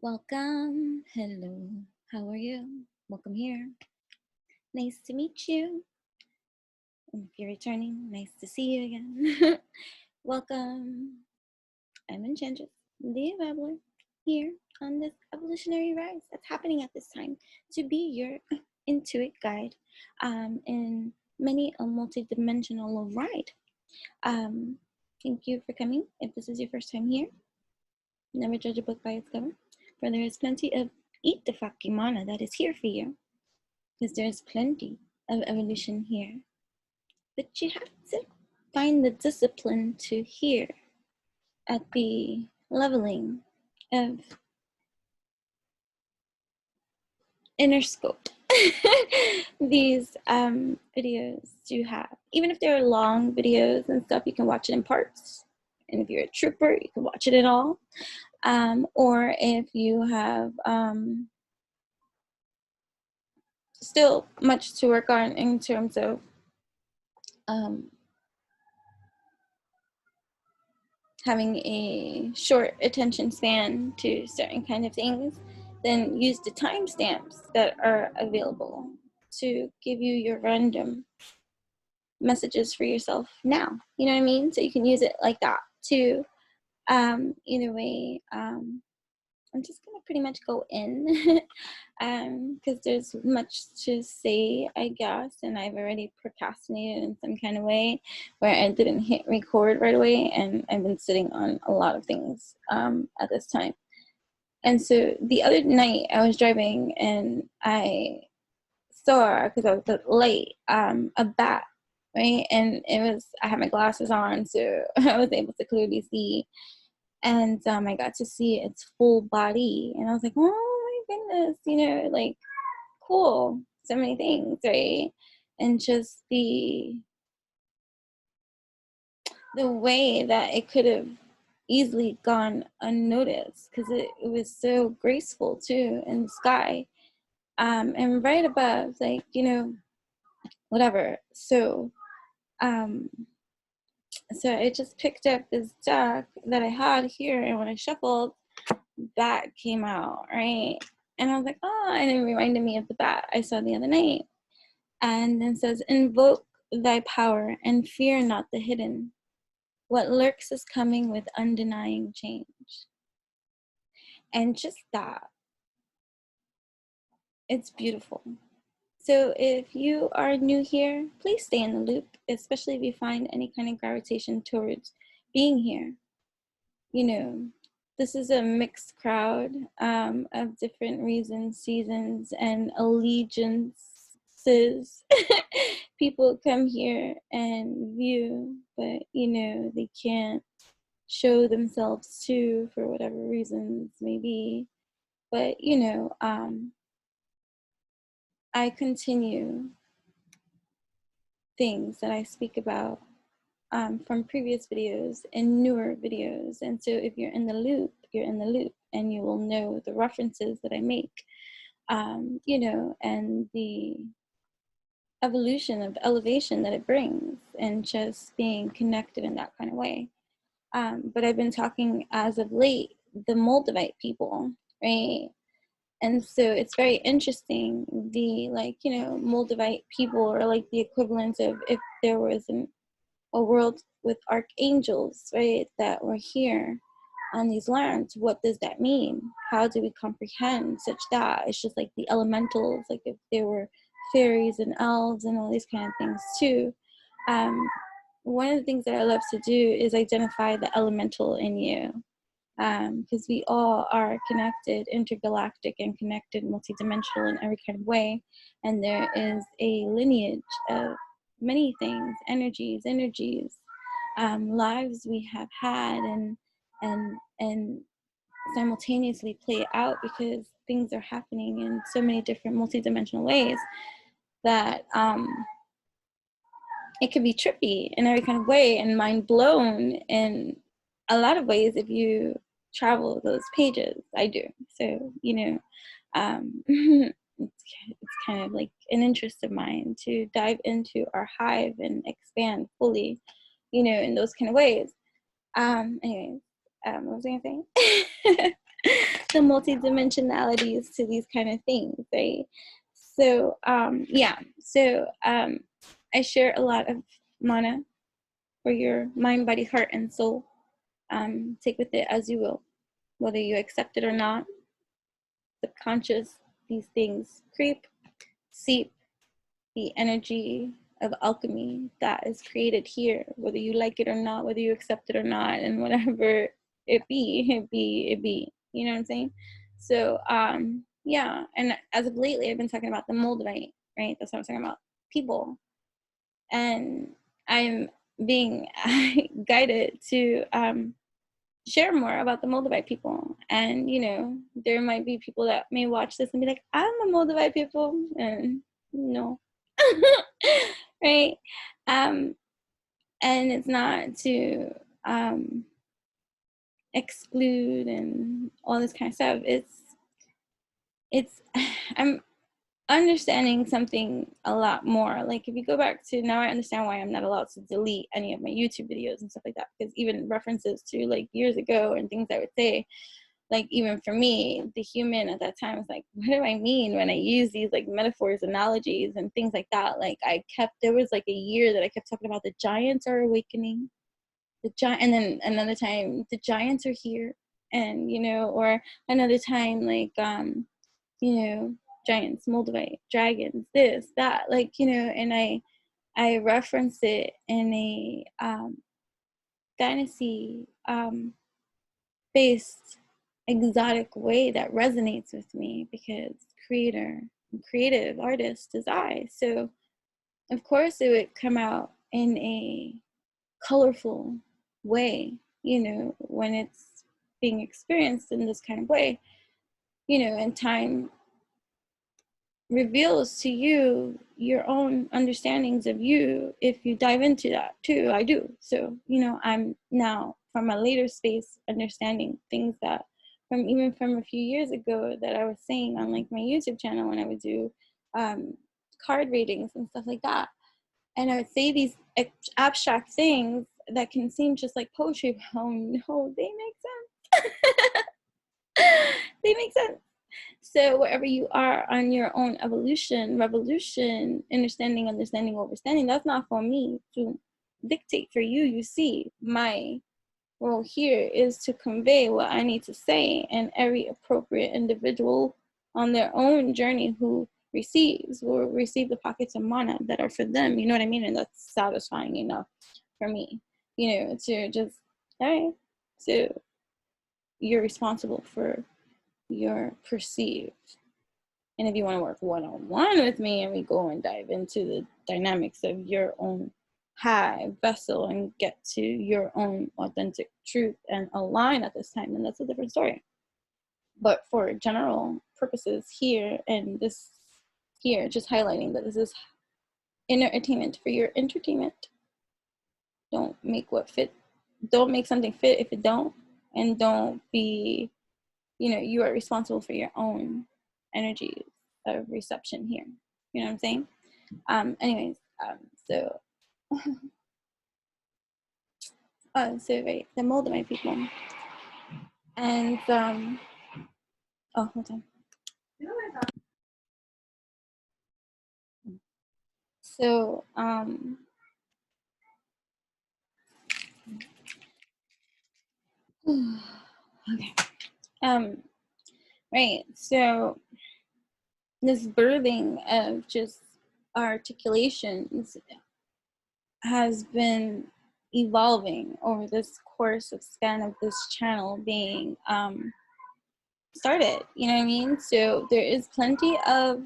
Welcome. Hello. How are you? Welcome here. Nice to meet you. And if you're returning, nice to see you again. Welcome. I'm Enchantress, the Babbler, here on this evolutionary rise that's happening at this time to be your intuit guide in many a multi-dimensional ride. Thank you for coming. If this is your first time here, never judge a book by its cover, for there is plenty of eat the fucking mana that is here for you, because there's plenty of evolution here. But you have to find the discipline to hear at the leveling of inner scope. These videos do have, even if they're long videos and stuff, you can watch it in parts. And if you're a trooper, you can watch it in all. Or if you have still much to work on in terms of having a short attention span to certain kind of things, then use the timestamps that are available to give you your random messages for yourself now. You know what I mean? So you can use it like that too. Either way, I'm just gonna pretty much go in because there's much to say, I guess, and I've already procrastinated in some kind of way where I didn't hit record right away, and I've been sitting on a lot of things at this time. And so the other night I was driving and I saw, because I was late, a bat, right? And I had my glasses on, so I was able to clearly see. And I got to see its full body, and I was like, oh my goodness, like, cool, so many things, right? And just the way that it could have easily gone unnoticed, because it was so graceful too in the sky, and right above, like, whatever. So so I just picked up this deck that I had here, and when I shuffled, bat came out, right? And I was like, oh, and it reminded me of the bat I saw the other night. And then says, invoke thy power and fear not the hidden. What lurks is coming with undenying change. And just that, it's beautiful. So if you are new here, please stay in the loop, especially if you find any kind of gravitation towards being here. This is a mixed crowd of different reasons, seasons, and allegiances. People come here and view, but they can't show themselves too for whatever reasons maybe. But I continue things that I speak about from previous videos and newer videos. And so if you're in the loop, you're in the loop, and you will know the references that I make, and the evolution of elevation that it brings, and just being connected in that kind of way. But I've been talking as of late, the Moldavite people, right? And so it's very interesting, the Moldavite people are like the equivalent of if there was a world with archangels, right, that were here on these lands. What does that mean? How do we comprehend such that? It's just like the elementals, like if there were fairies and elves and all these kind of things too. One of the things that I love to do is identify the elemental in you, because we all are connected, intergalactic, and connected, multidimensional in every kind of way. And there is a lineage of many things, energies, lives we have had, and simultaneously play out, because things are happening in so many different multidimensional ways that it can be trippy in every kind of way and mind blown in a lot of ways if you travel those pages. I do. So it's kind of like an interest of mine to dive into our hive and expand fully, in those kind of ways. Anyways, what was I gonna say? the multi-dimensionalities to these kind of things, right? So yeah, so I share a lot of mana for your mind, body, heart, and soul. Take with it as you will, whether you accept it or not. Subconscious, these things creep, seep, the energy of alchemy that is created here, whether you like it or not, whether you accept it or not, and whatever it be. You know what I'm saying? So yeah, and as of lately, I've been talking about the Moldavite, right? That's what I'm talking about, people, and I'm being guided to share more about the Moldavite people. And you know, there might be people that may watch this and be like, I'm a Moldavite people, and no. Right? And it's not to exclude and all this kind of stuff. It's I'm understanding something a lot more. Like if you go back to now, I understand why I'm not allowed to delete any of my YouTube videos and stuff like that, because even references to like years ago and things I would say, like even for me, the human at that time was like, what do I mean when I use these like metaphors, analogies, and things like that? Like there was like a year that I kept talking about the giants are awakening, and then another time the giants are here, and you know, or another time like you know, giants, Moldavite, dragons, this, that, like, you know, and I reference it in a fantasy based exotic way that resonates with me, because creative artist is I. So of course it would come out in a colorful way, you know, when it's being experienced in this kind of way, you know, and time reveals to you your own understandings of you if you dive into that too. I do. So, you know, I'm now from a later space understanding things that from a few years ago that I was saying on like my YouTube channel when I would do card readings and stuff like that. And I would say these abstract things that can seem just like poetry. Oh no, they make sense. They make sense. So wherever you are on your own evolution, revolution, understanding, overstanding, that's not for me to dictate for you. You see, my role here is to convey what I need to say, and every appropriate individual on their own journey who receives will receive the pockets of mana that are for them. You know what I mean? And that's satisfying enough for me, you know, to just, all right, so you're responsible for your perceived. And if you want to work one-on-one with me and we go and dive into the dynamics of your own high vessel and get to your own authentic truth and align at this time, then that's a different story. But for general purposes here, and this here, just highlighting that this is entertainment for your entertainment. Don't make something fit if it don't, and don't be, you know, you are responsible for your own energies of reception here. You know what I'm saying? Anyways, so so right, the Moldavite people, and oh, hold on. So okay, right. So this birthing of just articulations has been evolving over this course of span of this channel being started. You know what I mean? So there is plenty of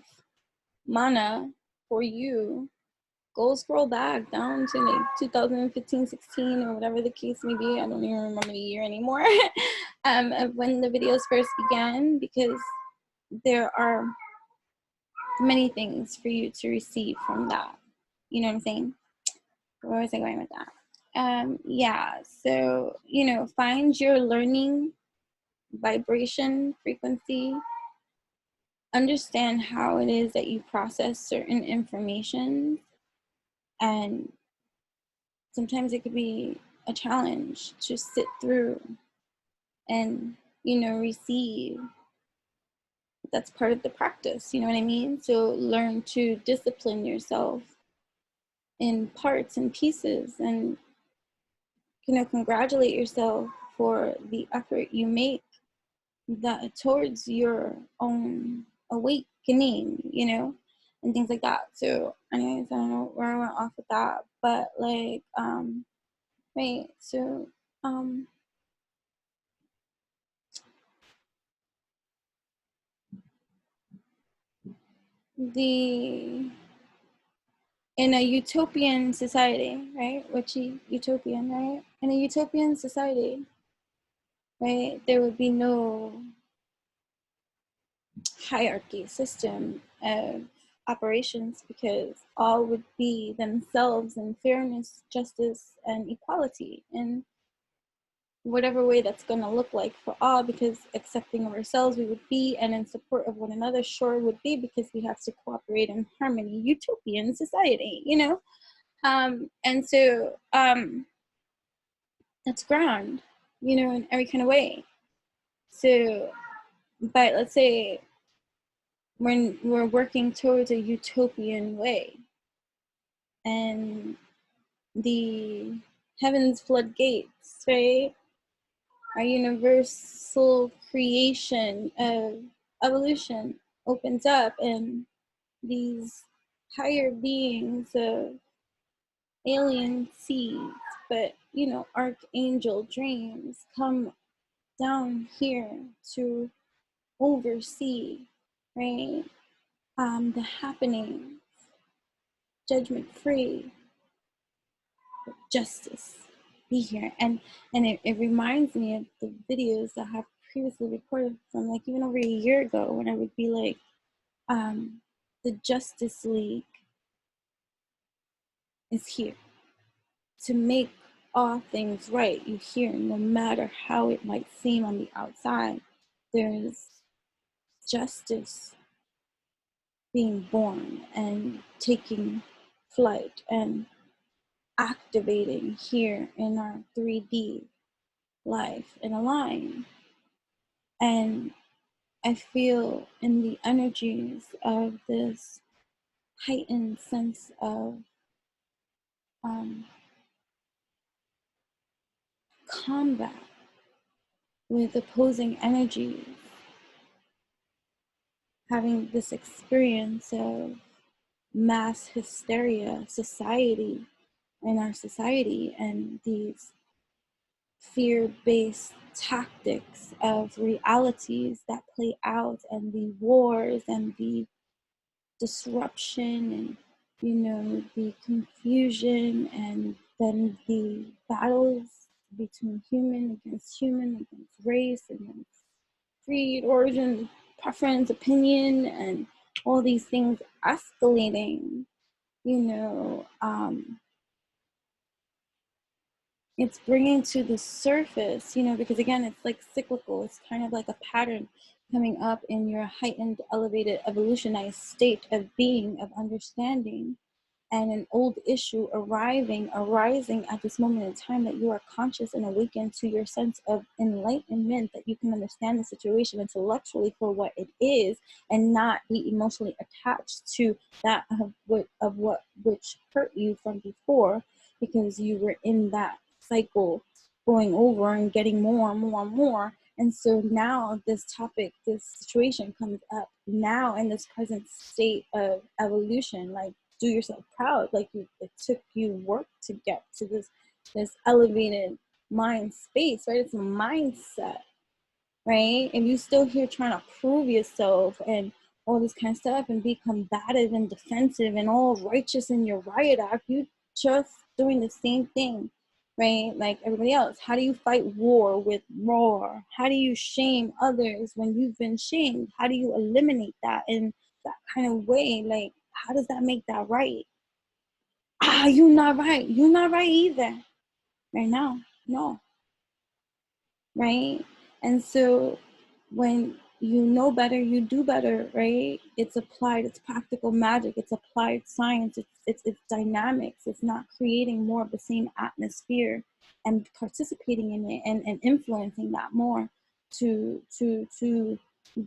mana for you. Go scroll back down to like 2015, 16, or whatever the case may be. I don't even remember the year anymore. Of when the videos first began, because there are many things for you to receive from that. You know what I'm saying? Where was I going with that? Yeah, so, you know, find your learning vibration frequency. Understand how it is that you process certain information, and sometimes it could be a challenge to sit through and you know, receive. That's part of the practice, you know what I mean? So learn to discipline yourself in parts and pieces, and, you know, congratulate yourself for the effort you make that towards your own awakening, you know, and things like that. So anyways, I don't know where I went off with that, but like right, so the in a utopian society, right? Utopian, right? In a utopian society, right, there would be no hierarchy system of operations, because all would be themselves in fairness, justice, and equality in whatever way that's going to look like for all, because accepting of ourselves we would be, and in support of one another sure would be, because we have to cooperate in harmony. Utopian society, you know. And so that's grand, you know, in every kind of way. So, but let's say when we're working towards a utopian way, and the heavens floodgates, right? Our universal creation of evolution opens up, and these higher beings of alien seeds, but, you know, archangel dreams come down here to oversee, right? The happening, judgment free, justice be here. And it reminds me of the videos that I have previously recorded from like even over a year ago, when I would be like, the Justice League is here to make all things right. You hear, no matter how it might seem on the outside, there's justice being born and taking flight and activating here in our 3D life in a line. And I feel in the energies of this heightened sense of combat with opposing energies, having this experience of mass hysteria society in our society, and these fear-based tactics of realities that play out, and the wars and the disruption, and, you know, the confusion, and then the battles between human against race, against creed, origin, preference, opinion, and all these things escalating, you know, it's bringing to the surface, you know, because again, it's like cyclical. It's kind of like a pattern coming up in your heightened, elevated, evolutionized state of being, of understanding, and an old issue arising at this moment in time, that you are conscious and awakened to your sense of enlightenment, that you can understand the situation intellectually for what it is, and not be emotionally attached to that of what which hurt you from before, because you were in that cycle going over and getting more and more and more. And so now this topic, this situation comes up now in this present state of evolution. Like, do yourself proud. Like, it took you work to get to this elevated mind space, right? It's a mindset, right? If you still here trying to prove yourself and all this kind of stuff, and be combative and defensive and all righteous in your riot act, you just doing the same thing, right? Like everybody else. How do you fight war with roar? How do you shame others when you've been shamed? How do you eliminate that in that kind of way? Like, how does that make that right? You're not right. You're not right either. Right now, no. Right? And so when you know better, you do better, right? It's applied, it's practical magic, it's applied science, it's dynamics, it's not creating more of the same atmosphere and participating in it, and influencing that more. to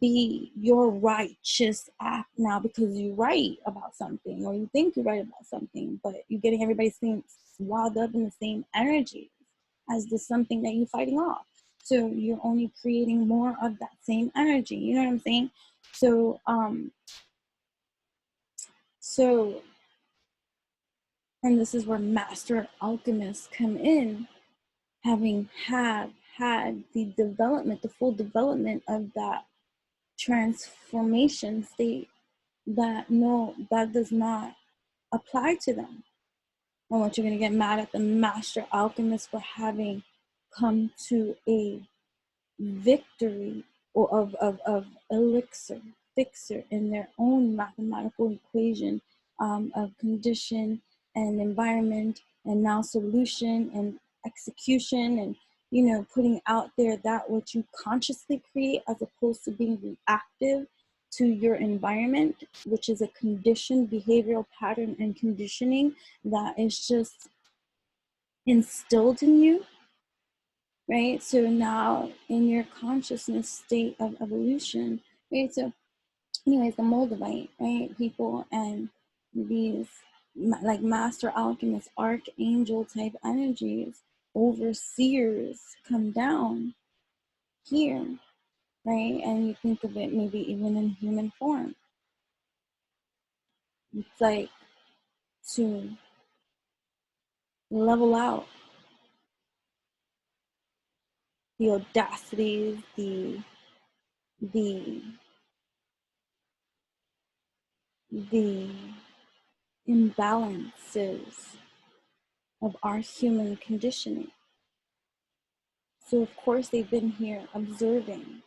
be your righteous act now because you write about something or you think you write about something, but you're getting everybody swaddled up in the same energy as the something that you're fighting off. So you're only creating more of that same energy. You know what I'm saying? So and this is where master alchemists come in, having had the development, the full development of that transformation state, that does not apply to them. I want you going to get mad at the master alchemist for having come to a victory or of elixir, fixer in their own mathematical equation of condition and environment and now solution and execution, and putting out there that what you consciously create as opposed to being reactive to your environment, which is a conditioned behavioral pattern and conditioning that is just instilled in you, right? So now in your consciousness state of evolution, right? So anyways, the Moldavite, right, people and these like master alchemists, archangel type energies, overseers come down here, right? And you think of it maybe even in human form. It's like to level out the audacities, the imbalances of our human conditioning. So of course they've been here observing,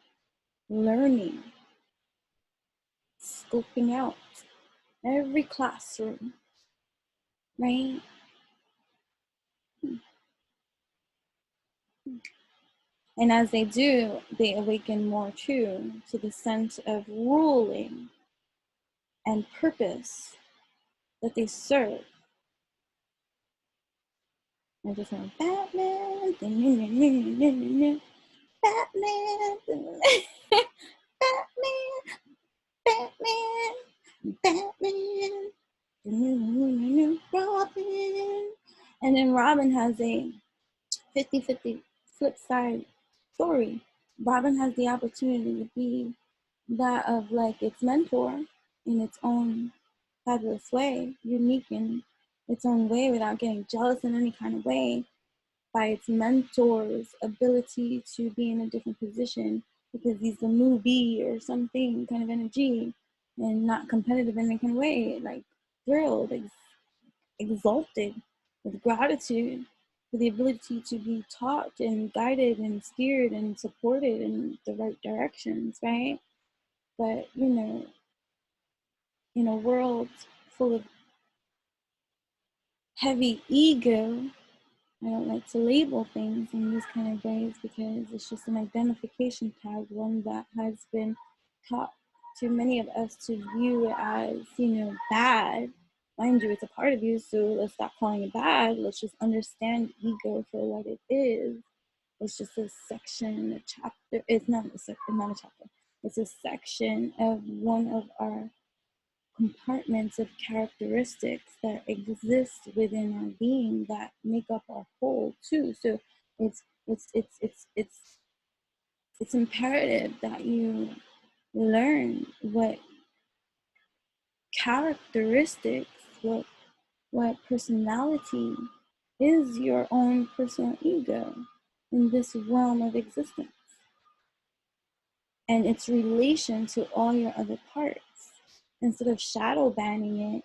learning, scoping out every classroom, right? And as they do, they awaken more too to the sense of ruling and purpose that they serve. I just went Batman, Batman, Batman, Batman, Robin. And then Robin has a 50-50 flip side story. Robin has the opportunity to be that of like its mentor in its own fabulous way, unique in its own way without getting jealous in any kind of way by its mentor's ability to be in a different position because he's the newbie or something kind of energy and not competitive in any kind of way, like thrilled, exalted with gratitude for the ability to be taught and guided and steered and supported in the right directions, right? But in a world full of heavy ego, I don't like to label things in these kind of ways because it's just an identification tag, one that has been taught to many of us to view as, bad. Mind you, it's a part of you, so let's stop calling it bad. Let's just understand ego for what it is. It's just a section, a chapter. It's not a chapter. It's a section of one of our compartments of characteristics that exist within our being that make up our whole too. So it's imperative that you learn what characteristics, what personality is your own personal ego in this realm of existence and its relation to all your other parts, instead of shadow banning it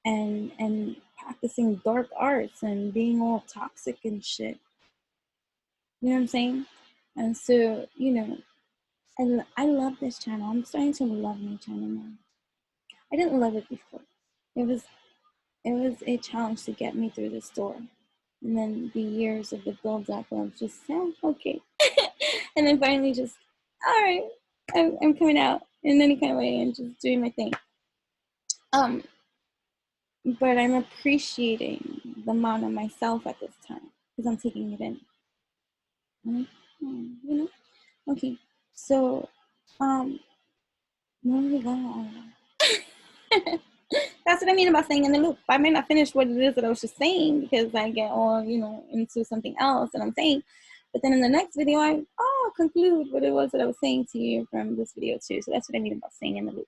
and practicing dark arts and being all toxic and shit. You know what I'm saying? And so, I love this channel. I'm starting to love my channel now. I didn't love it before. It was a challenge to get me through this door. And then the years of the build up of just, okay. And then finally just, all right, I'm coming out in any kind of way and just doing my thing. But I'm appreciating the manna myself at this time because I'm taking it in. Okay. So, where are we going? That's what I mean about staying in the loop. I may not finish what it is that I was just saying because I get all, into something else that I'm saying. But then in the next video, I'll conclude what it was that I was saying to you from this video too. So that's what I mean about staying in the loop.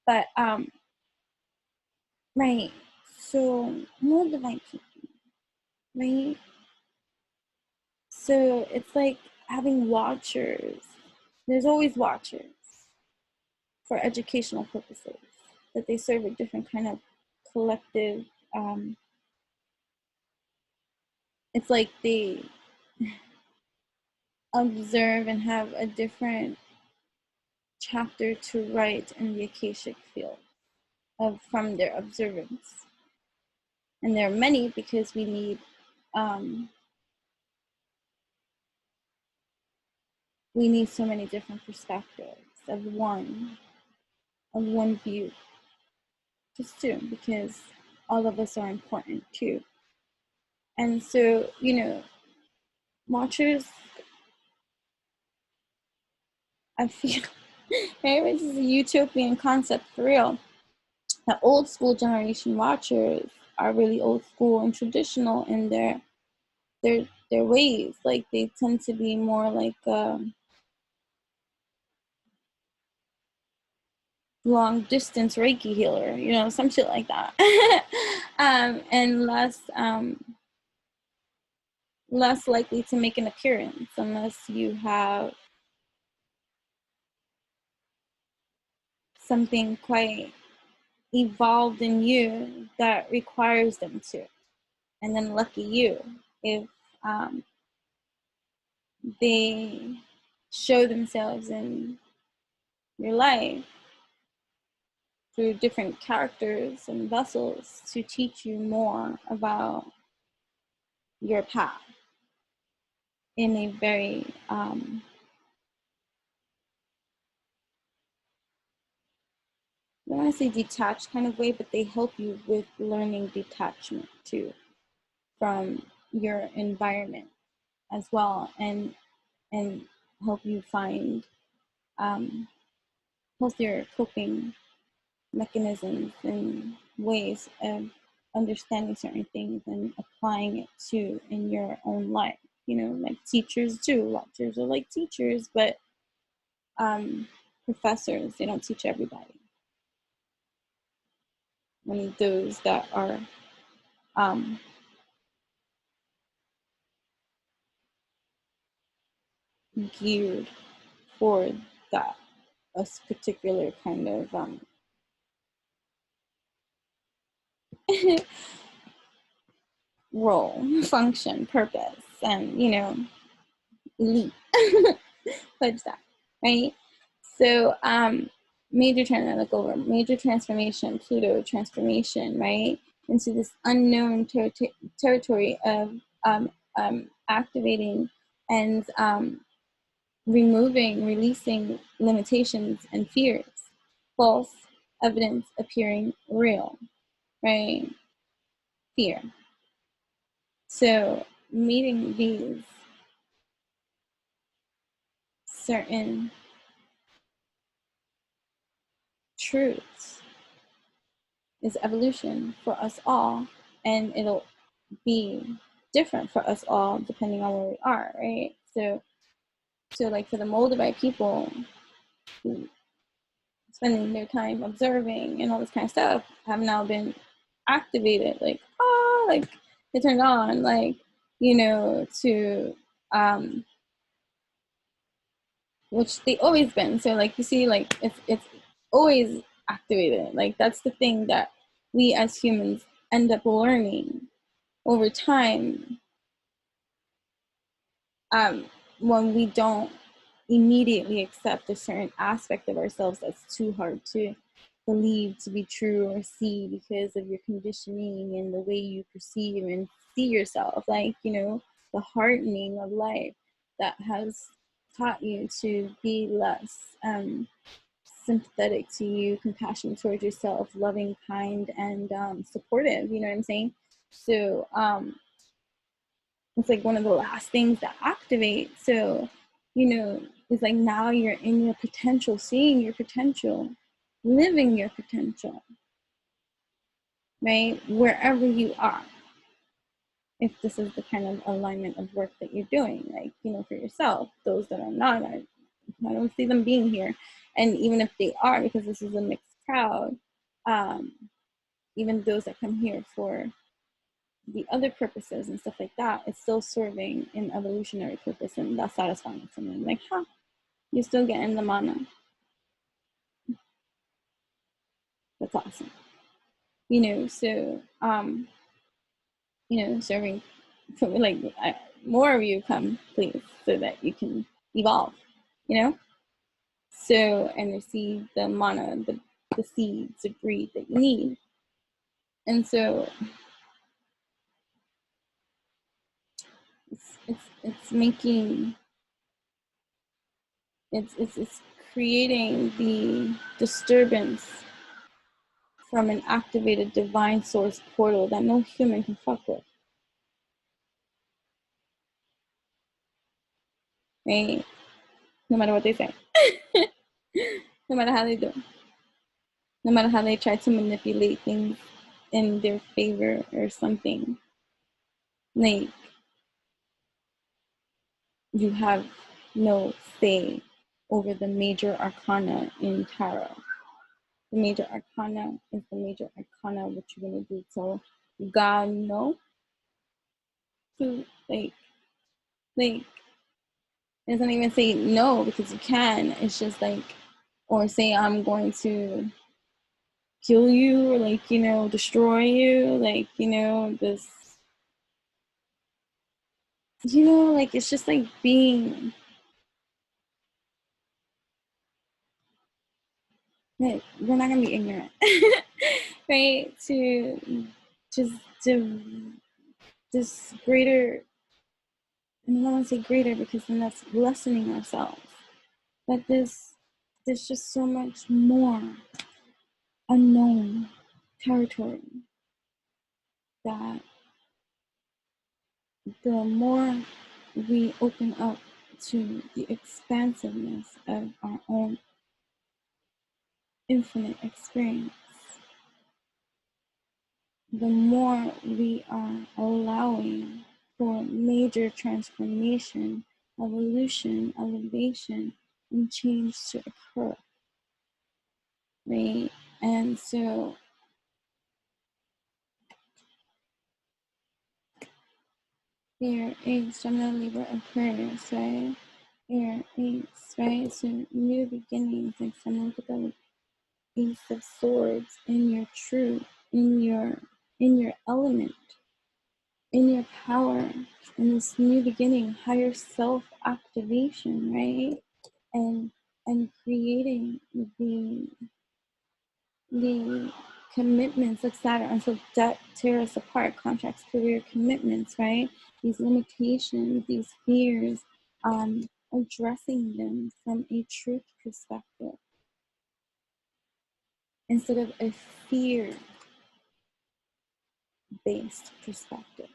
But, right. So, Moldavite people, right? So it's like having watchers. There's always watchers for educational purposes, that they serve a different kind of collective. It's like they observe and have a different chapter to write in the Akashic field from their observance. And there are many because we need so many different perspectives of one view. Just two, because all of us are important too. And so, watchers, I feel, right, this is a utopian concept for real. The old school generation watchers are really old school and traditional in their ways. Like they tend to be more like long distance Reiki healer, some shit like that. And less likely to make an appearance unless you have something quite evolved in you that requires them to. And then lucky you if they show themselves in your life through different characters and vessels to teach you more about your path in a very I don't want to say detached kind of way, but they help you with learning detachment too from your environment as well, and help you find healthier coping mechanisms and ways of understanding certain things and applying it to in your own life. Like teachers do. Watchers are like teachers, but professors, they don't teach everybody. And those that are geared for that a particular kind of role, function, purpose, and elite. Pledge that, right? So major transformation, Pluto transformation, right, into this unknown territory of activating and releasing limitations and fears, false evidence appearing real, right? Fear. So meeting these certain truths is evolution for us all, and it'll be different for us all depending on where we are, right? So like for the Moldavite people who spending their time observing and all this kind of stuff have now been activated, like they turned on, to which they always been. So like you see, like it's always activated. Like that's the thing that we as humans end up learning over time, when we don't immediately accept a certain aspect of ourselves that's too hard to believe to be true or see because of your conditioning and the way you perceive and see yourself, the hardening of life that has taught you to be less sympathetic to you, compassionate towards yourself, loving, kind, and supportive. You know what I'm saying? So it's like one of the last things that activate. So you know, it's like now you're in your potential, seeing your potential, living your potential, right? Wherever you are. If this is the kind of alignment of work that you're doing, like, you know, for yourself, those that are not, I don't see them being here. And even if they are, because this is a mixed crowd, even those that come here for the other purposes and stuff like that, it's still serving an evolutionary purpose, and that's satisfying to me. Like, huh, you're still getting the manna. That's awesome. You know, so you know, serving for like more of you come, please, so that you can evolve. You know, so and receive the manna, the seeds, the breed that you need. And so it's making it's creating the disturbance from an activated divine source portal that no human can fuck with, right? No matter what they say, no matter how they do, no matter how they try to manipulate things in their favor or something. Like, you have no say over the major arcana in tarot. The major arcana is the major arcana. What you're gonna do? So God no to like it doesn't even say no because you can. It's just like, or say I'm going to kill you, or like, you know, destroy you, like, you know, this, you know, like it's just like being like, we're not gonna be ignorant, right? To just to this greater, and I don't want to say greater because then that's lessening ourselves. But there's just so much more unknown territory that the more we open up to the expansiveness of our own infinite experience, the more we are allowing for major transformation, evolution, elevation, and change to occur, right? And so here is Gemini, Libra, Aquarius, right? Here is, right? So new beginnings, like someone look at the Ace of Swords in your truth, in your element, in your power, in this new beginning, higher self activation, right? And creating the commitments like Saturn, until debt tear us apart, contracts, career commitments, right? These limitations, these fears, addressing them from a truth perspective instead of a fear based perspective.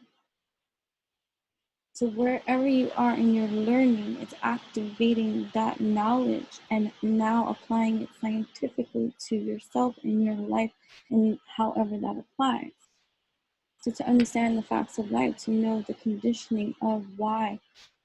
So wherever you are in your learning, it's activating that knowledge and now applying it scientifically to yourself in your life and however that applies. So to understand the facts of life, to know the conditioning of why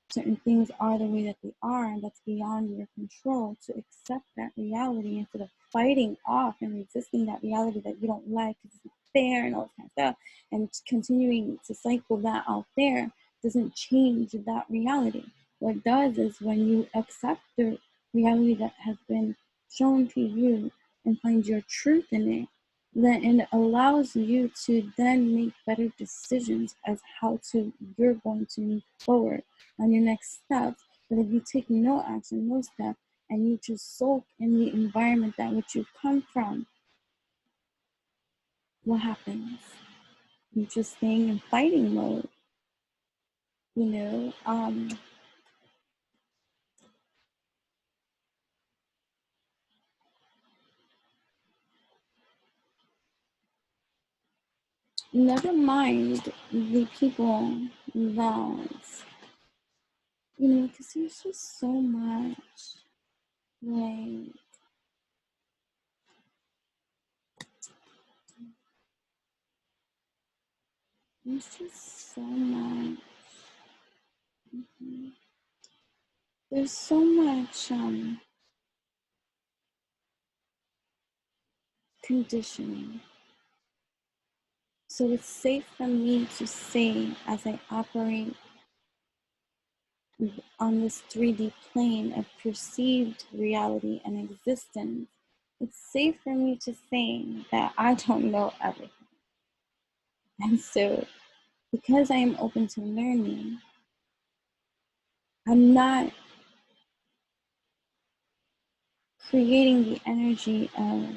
certain things are the way that they are, and that's beyond your control, to accept that reality instead of fighting off and resisting that reality that you don't like because it's not fair and all this kind of stuff, and continuing to cycle that out there doesn't change that reality. What it does is when you accept the reality that has been shown to you and find your truth in it, then it allows you to then make better decisions as how to you're going to move forward on your next steps. But if you take no action, no step, and you just soak in the environment that which you come from, what happens? You're just staying in fighting mode, you know. Never mind the people that You know, because there's just so much, like, there's just so much. There's so much conditioning. So it's safe for me to say, as I operate on this 3D plane of perceived reality and existence, it's safe for me to say that I don't know everything. And so, because I am open to learning, I'm not creating the energy of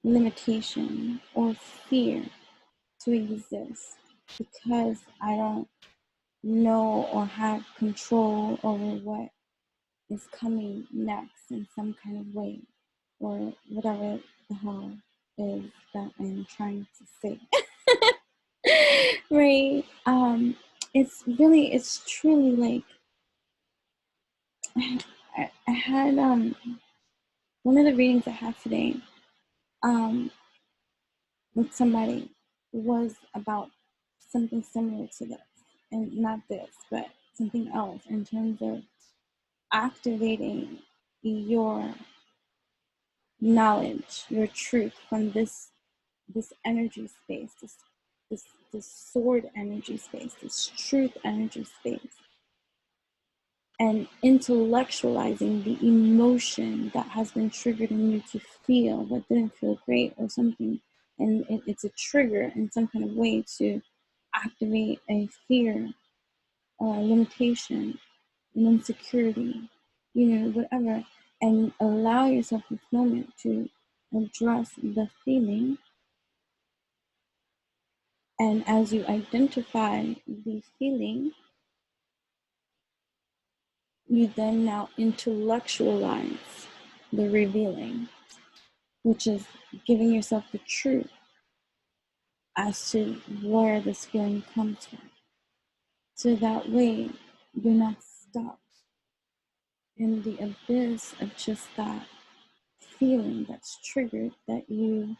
limitation or fear to exist because I don't know or have control over what is coming next in some kind of way, or whatever the hell is that I'm trying to say. Right? It's truly like, I had one of the readings I had today with somebody was about something similar to this, and not this, but something else in terms of activating your knowledge, your truth from this energy space, this sword energy space, this truth energy space, and intellectualizing the emotion that has been triggered in you to feel that didn't feel great or something, and it's a trigger in some kind of way to activate a fear or a limitation, an insecurity, you know, whatever, and allow yourself this moment to address the feeling. And as you identify the feeling, you then now intellectualize the revealing, which is giving yourself the truth as to where this feeling comes from. So that way, you're not stuck in the abyss of just that feeling that's triggered that you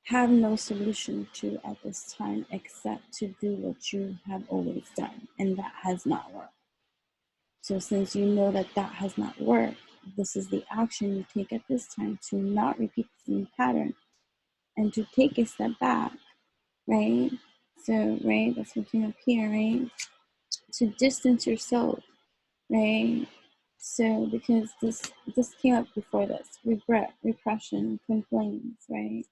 have no solution to at this time except to do what you have always done, and that has not worked. So since you know that that has not worked, this is the action you take at this time to not repeat the same pattern and to take a step back, right? So, right, that's what came up here, right? To distance yourself, right? So because this came up before this, regret, repression, complaints, right?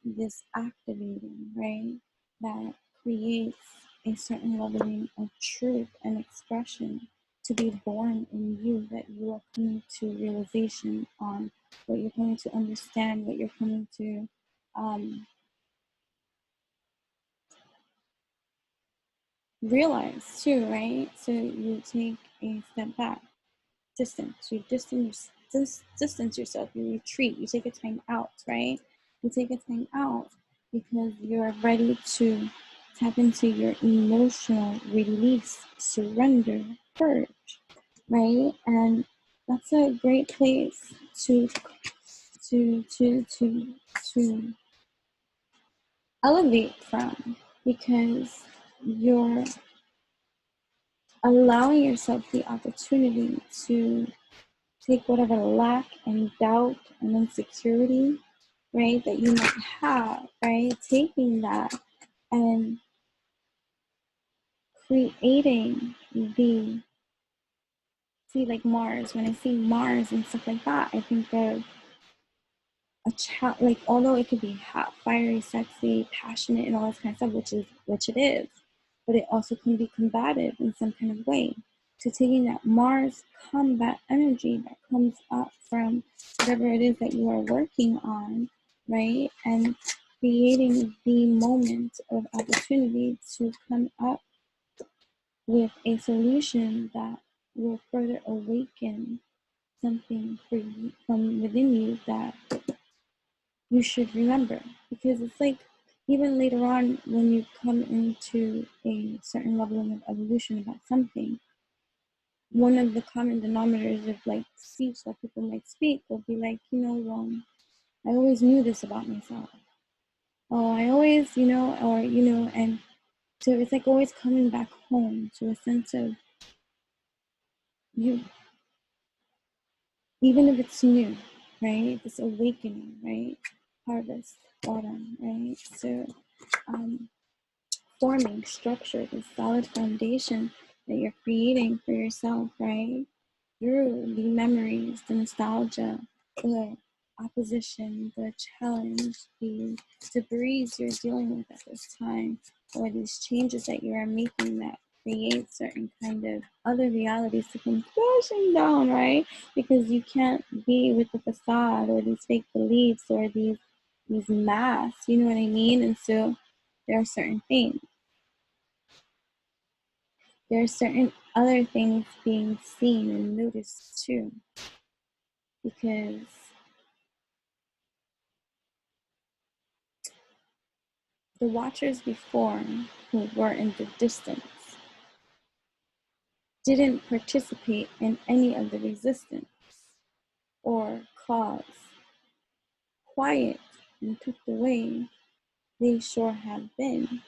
This activating, right? That creates a certain leveling of truth and expression to be born in you, that you are coming to realization on, what you're coming to understand, what you're coming to realize too, right? So you take a step back, distance yourself, you retreat, you take a time out, right? You take a time out because you're ready to tap into your emotional release, surrender, purge, right? And that's a great place to to to to elevate from, because you're allowing yourself the opportunity to take whatever lack and doubt and insecurity, right, that you might have, right? Taking that and creating the, see, like Mars, when I see Mars and stuff like that, I think of a child, like, although it could be hot, fiery, sexy, passionate, and all this kind of stuff, which it is, but it also can be combative in some kind of way. So taking that Mars combat energy that comes up from whatever it is that you are working on, right, and creating the moment of opportunity to come up with a solution that will further awaken something for you, from within you, that you should remember. Because it's like, even later on, when you come into a certain level of evolution about something, one of the common denominators of like speech that people might speak will be like, I always knew this about myself. Oh, I always, and so it's like always coming back home to a sense of you, even if it's new, right? This awakening, right? Harvest, autumn, right? So, forming structure, this solid foundation that you're creating for yourself, right? Through the memories, the nostalgia, the opposition, the challenge, the debris you're dealing with at this time, or these changes that you are making that create certain kind of other realities to come crashing down, right? Because you can't be with the facade or these fake beliefs or these masks, you know what I mean? And so there are certain things. There are certain other things being seen and noticed too, because the watchers before, who were in the distance, didn't participate in any of the resistance or cause quiet and took the way they sure have been.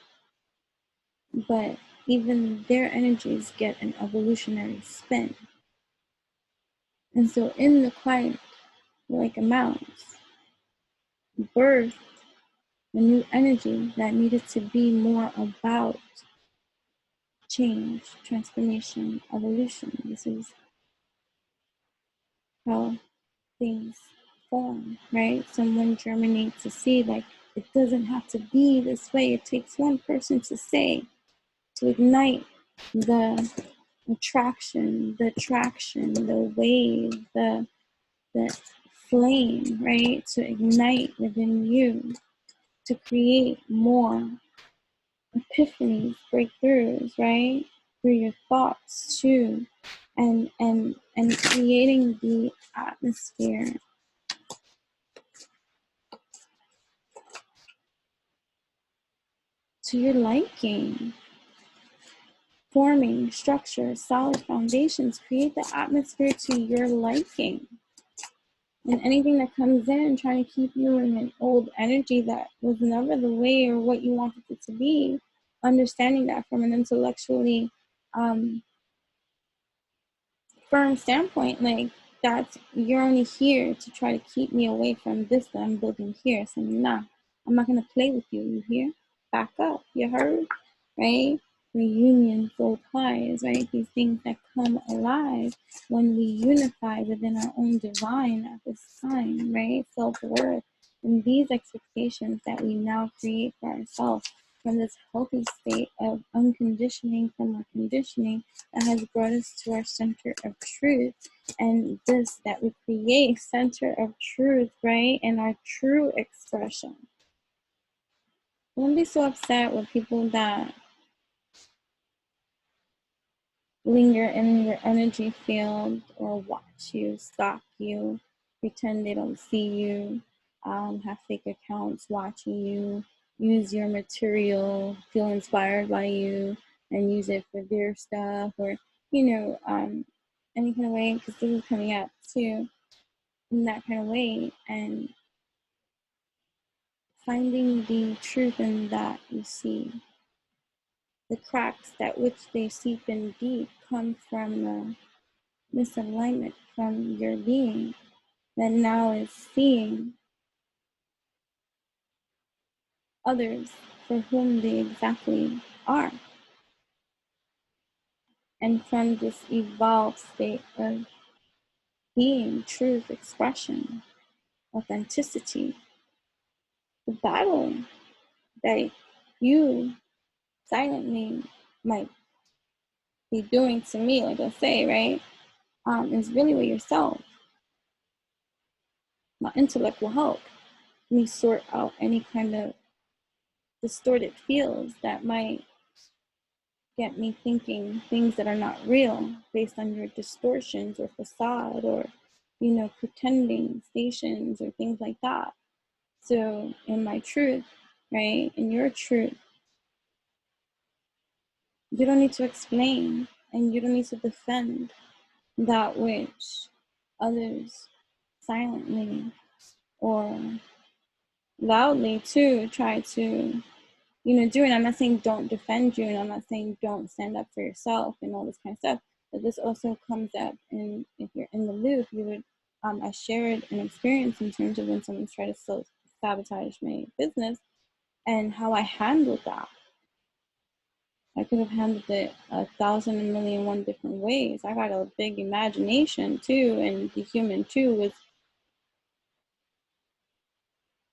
But even their energies get an evolutionary spin. And so in the quiet, like a mouse, birthed a new energy that needed to be more about change, transformation, evolution. This is how things form, right? Someone germinates a seed, like it doesn't have to be this way. It takes one person to say, to ignite the attraction, the traction, the wave, the flame, right? To ignite within you, to create more epiphanies, breakthroughs, right? Through your thoughts too. And creating the atmosphere to your liking. Forming structure, solid foundations, create the atmosphere to your liking. And anything that comes in trying to keep you in an old energy that was never the way or what you wanted it to be, understanding that from an intellectually firm standpoint, like that's, you're only here to try to keep me away from this that I'm building here. So nah, I'm not gonna play with you. You hear? Back up. You heard? Right? Reunion, soul ties, right? These things that come alive when we unify within our own divine at this time, right? Self-worth and these expectations that we now create for ourselves from this healthy state of unconditioning from our conditioning that has brought us to our center of truth, and this that we create center of truth, right? And our true expression. Don't be so upset with people that linger in your energy field or watch you, stalk you, pretend they don't see you, have fake accounts watching you, use your material, feel inspired by you, and use it for their stuff, or, any kind of way, because this is coming up too, in that kind of way, and finding the truth in that you see. The cracks that which they seep in deep come from the misalignment from your being that now is seeing others for whom they exactly are. And from this evolved state of being, truth, expression, authenticity, the battle that you silently might be doing to me, like I say, right, is really with yourself. My intellect will help me sort out any kind of distorted fields that might get me thinking things that are not real based on your distortions or facade or, pretending stations or things like that. So in my truth, right? In your truth, you don't need to explain and you don't need to defend that which others silently or loudly too try to, do. And I'm not saying don't defend you, and I'm not saying don't stand up for yourself and all this kind of stuff, but this also comes up, and if you're in the loop, you would, I shared an experience in terms of when someone's tried to sabotage my business and how I handled that. I could have handled it 1,000, a million, one different ways. I got a big imagination too, and the human too was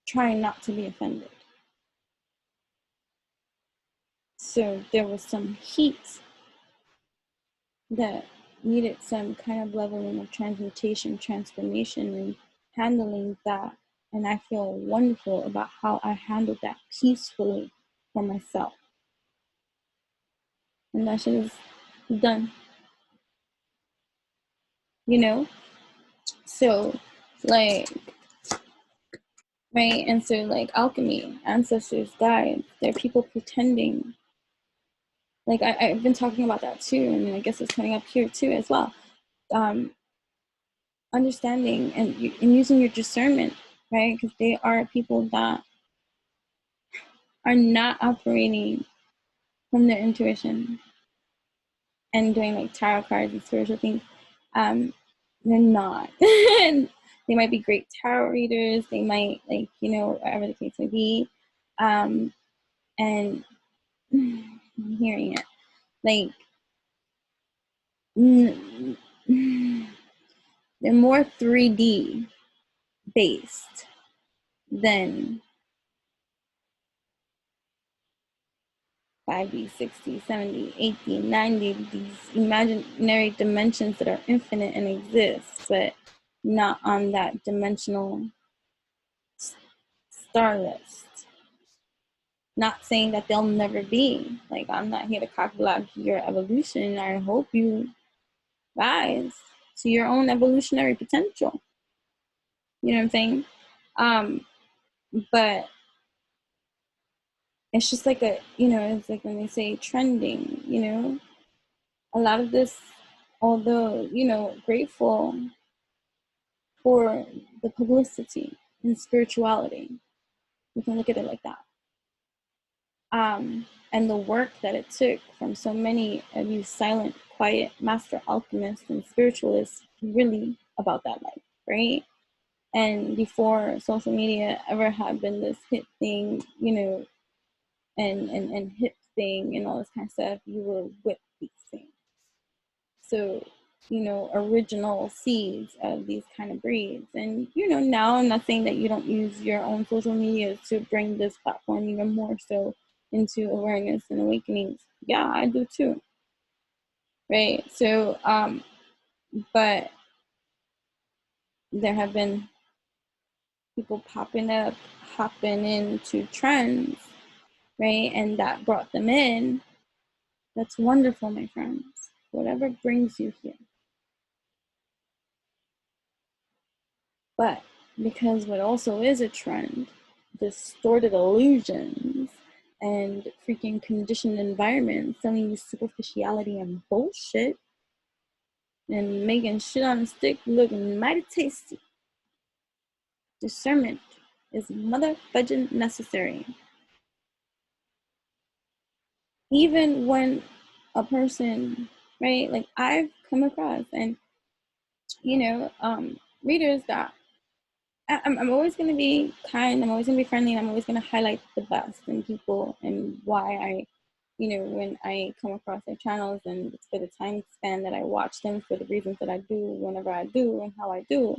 trying not to be offended. So there was some heat that needed some kind of leveling of transmutation, transformation, and handling that. And I feel wonderful about how I handled that peacefully for myself. And that shit is done. So like, right? And so like alchemy, ancestors, guides, they're people pretending. Like I've been talking about that too, and I guess it's coming up here too as well. Understanding and using your discernment, right? Because they are people that are not operating from their intuition and doing like tarot cards and spiritual things. They're not. They might be great tarot readers. They might, like, whatever the case may be. And I'm hearing it. Like, they're more 3D based than 5D, 60, 70, 80, 90, these imaginary dimensions that are infinite and exist, but not on that dimensional star list. Not saying that they'll never be. Like, I'm not here to cock block your evolution. I hope you rise to your own evolutionary potential. You know what I'm saying? But it's just like it's like when they say trending, a lot of this, although, grateful for the publicity and spirituality, you can look at it like that. And the work that it took from so many of you silent, quiet master alchemists and spiritualists really about that life, right? And before social media ever had been this hit thing, and hip thing and all this kind of stuff, you were with these things. So, original seeds of these kind of breeds. And, now I'm not saying that you don't use your own social media to bring this platform even more so into awareness and awakenings. Yeah, I do too. Right. So, but there have been people popping up, hopping into trends, right? And that brought them in. That's wonderful, my friends. Whatever brings you here. But because what also is a trend, distorted illusions and freaking conditioned environments telling you superficiality and bullshit and making shit on a stick look mighty tasty. Discernment is mother fudging necessary. Even when a person, right, like I've come across and, readers that I'm always going to be kind, I'm always going to be friendly, and I'm always going to highlight the best in people and why I, when I come across their channels and it's for the time span that I watch them, for the reasons that I do, whenever I do, and how I do,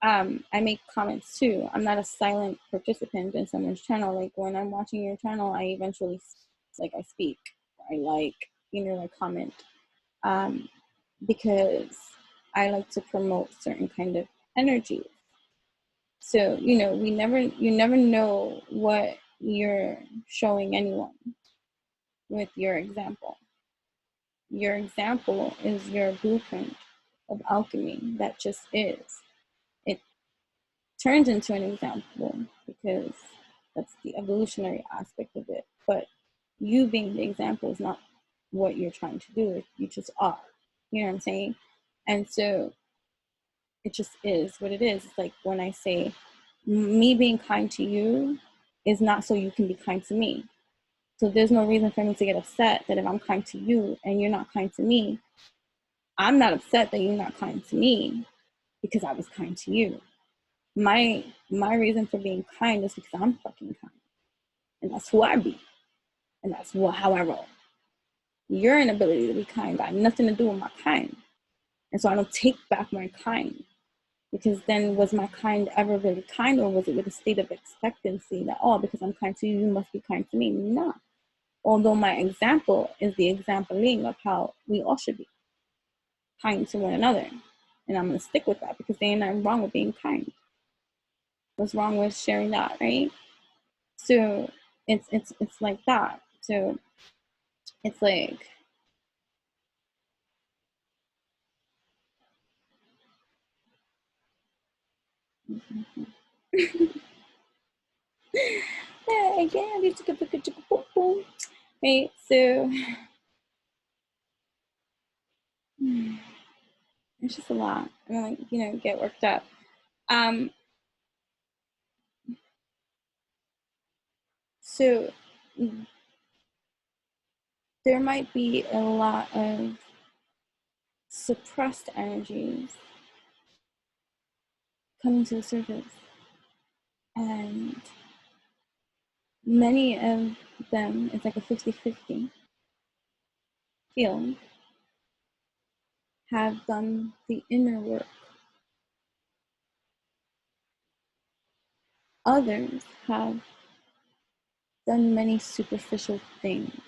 I make comments too. I'm not a silent participant in someone's channel. Like when I'm watching your channel, I eventually, I speak, I I comment, because I like to promote certain kind of energy. So, you never know what you're showing anyone with your example. Your example is your blueprint of alchemy that just is. It turns into an example because That's the evolutionary aspect of it. But you being the example is not what you're trying to do. You just are. You know what I'm saying? And so it just is what it is. It's like when I say me being kind to you is not so you can be kind to me. So there's no reason for me to get upset that if I'm kind to you and you're not kind to me, I'm not upset that you're not kind to me because I was kind to you. My reason for being kind is because I'm fucking kind. And that's who I be. And that's how I roll. Your inability to be kind got nothing to do with my kind. And so I don't take back my kind. Because then was my kind ever really kind, or was it with a state of expectancy that, oh, because I'm kind to you, you must be kind to me? No. Although my example is the exampling of how we all should be kind to one another. And I'm going to stick with that because there ain't nothing wrong with being kind. What's wrong with sharing that, right? So it's like that. So it's like, again, right? So it's just a lot. I'm like, get worked up. So there might be a lot of suppressed energies coming to the surface, and many of them, it's like a 50-50 field, have done the inner work. Others have done many superficial things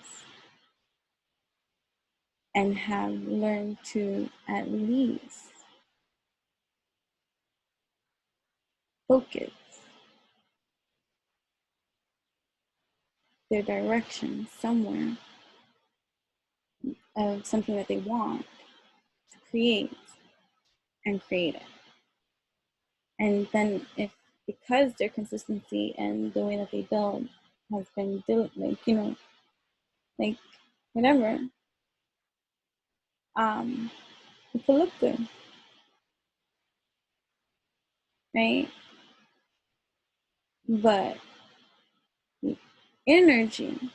and have learned to at least focus their direction somewhere of something that they want to create and create it. And then because their consistency and the way that they build has been like whatever, it could look good, right? But the energy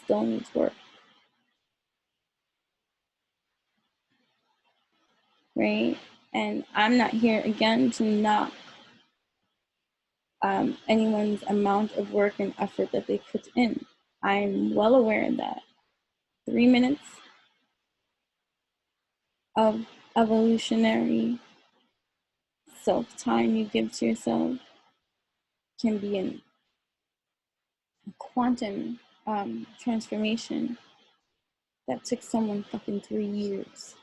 still needs work, right? And I'm not here again to knock anyone's amount of work and effort that they put in. I'm well aware that 3 minutes of evolutionary self-time you give to yourself can be a quantum transformation that took someone fucking 3 years.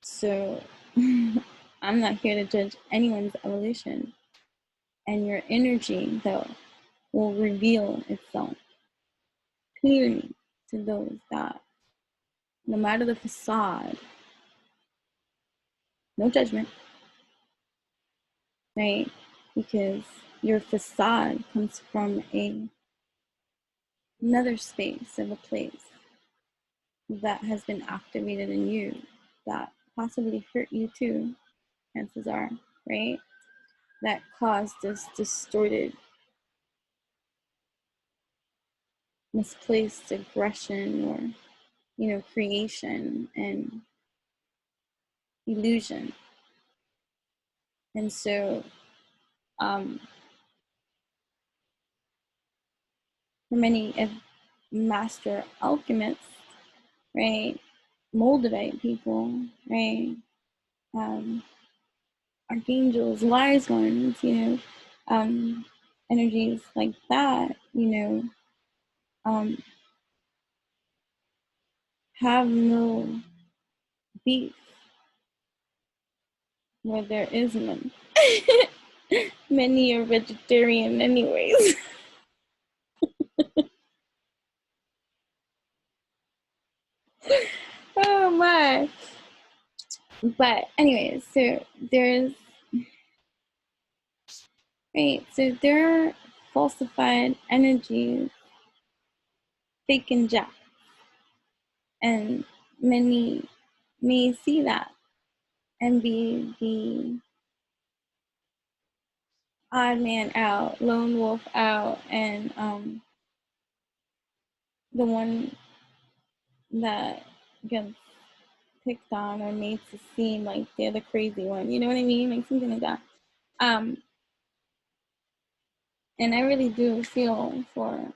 So I'm not here to judge anyone's evolution. And your energy, though, will reveal itself clearly to those that, no matter the facade, no judgment, right? Because your facade comes from another space of a place that has been activated in you that possibly hurt you too, chances are, right? That caused this distorted, misplaced aggression or, creation and illusion. And so, for many master alchemists, right, Moldavite people, right, archangels, wise ones, energies like that, have no beef where there is none. Many are vegetarian anyways. Oh my. But anyways, so there's right? So there are falsified energies, fake and jack, and many may see that and be the odd man out, lone wolf out, and the one that gets picked on or made to seem like they're the crazy one. You know what I mean? Like something like that. And I really do feel for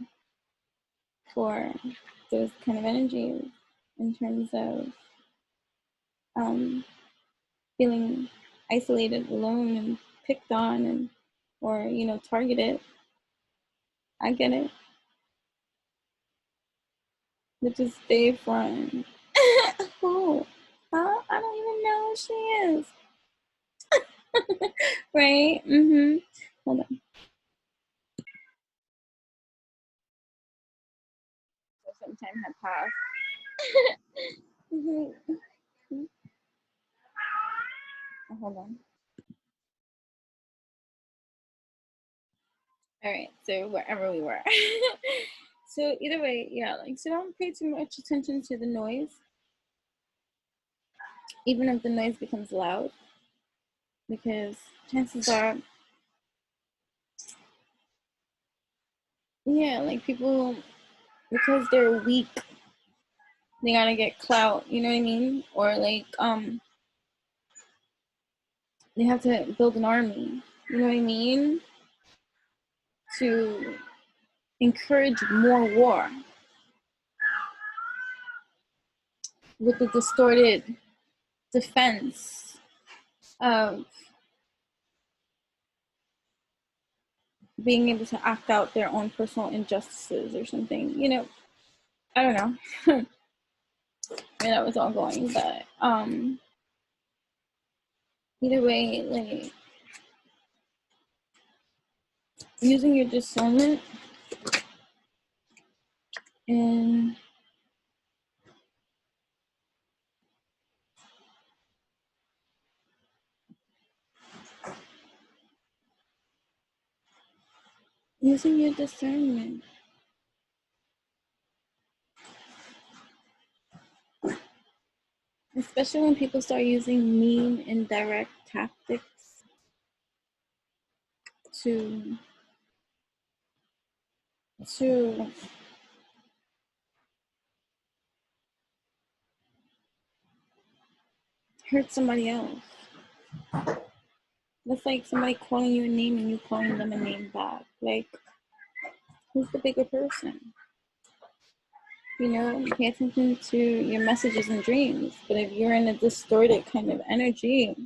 those kind of energies in terms of feeling isolated, alone, and picked on, and or targeted. I get it, but just stay front. Oh, huh? I don't even know who she is. Right? Hold on. So some time had passed. Hold on. All right, so wherever we were. So either way, yeah, like, so don't pay too much attention to the noise, even if the noise becomes loud, because chances are, yeah, like people, because they're weak, they gotta get clout, you know what I mean? Or like, they have to build an army, you know what I mean? To encourage more war with the distorted defense of being able to act out their own personal injustices or something, I don't know. Where that was all going, but either way, like using your discernment and using your discernment, especially when people start using mean and direct tactics to hurt somebody else. That's like somebody calling you a name and you calling them a name back. Like, who's the bigger person? Pay attention to your messages and dreams. But if you're in a distorted kind of energy,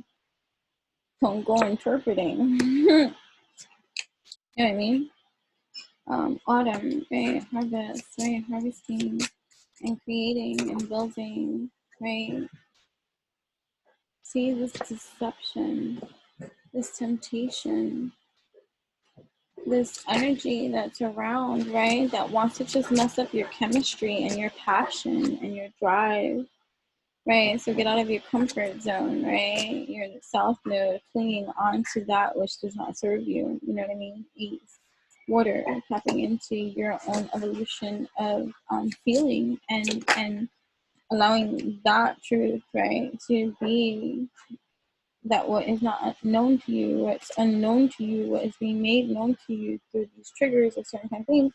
don't go interpreting. You know what I mean? Autumn, right? Harvest, right? Harvesting and creating and building, right? See this deception, this temptation, this energy that's around, right? That wants to just mess up your chemistry and your passion and your drive, right? So get out of your comfort zone, right? You're in the self node, clinging on to that which does not serve you. You know what I mean? Eat water, tapping into your own evolution of feeling and allowing that truth, right, to be that what is not known to you, what's unknown to you, what is being made known to you through these triggers or certain kind of things,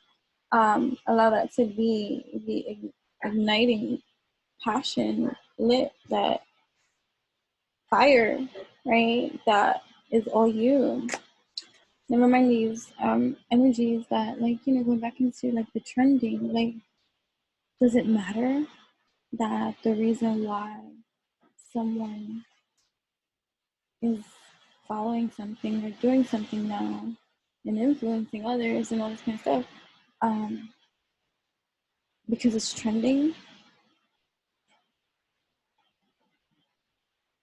allow that to be the igniting passion lit, that fire, right, that is all you. Never mind these energies that, like, going back into like the trending, like, does it matter that the reason why someone is following something or doing something now and influencing others and all this kind of stuff, because it's trending,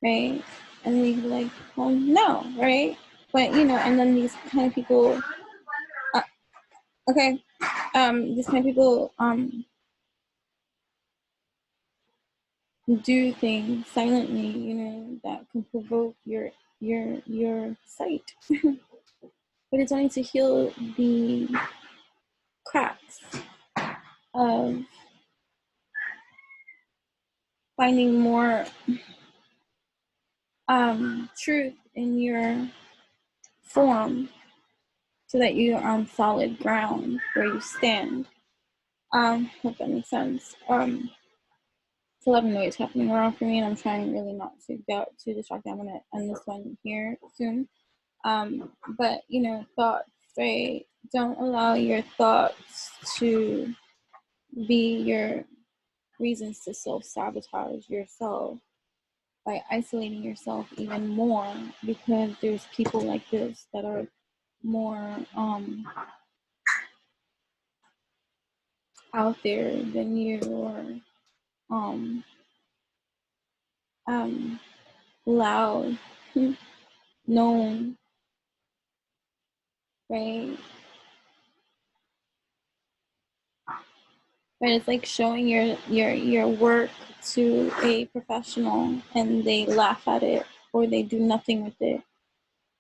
right? And then you be like, well, no, right? But and then these kind of people, okay, these kind of people do things silently, that can provoke your sight. but it's only to heal the cracks of finding more truth in your form, so that you are on solid ground where you stand. Hope that makes sense. It's a lot of noise happening around for me, and I'm trying really not to get too distracted. I'm gonna end this one here soon. But you know, thoughts, right? Don't allow your thoughts to be your reasons to self-sabotage yourself by isolating yourself even more, because there's people like this that are more out there than you, or loud, known, right? But it's like showing your work to a professional and they laugh at it, or they do nothing with it.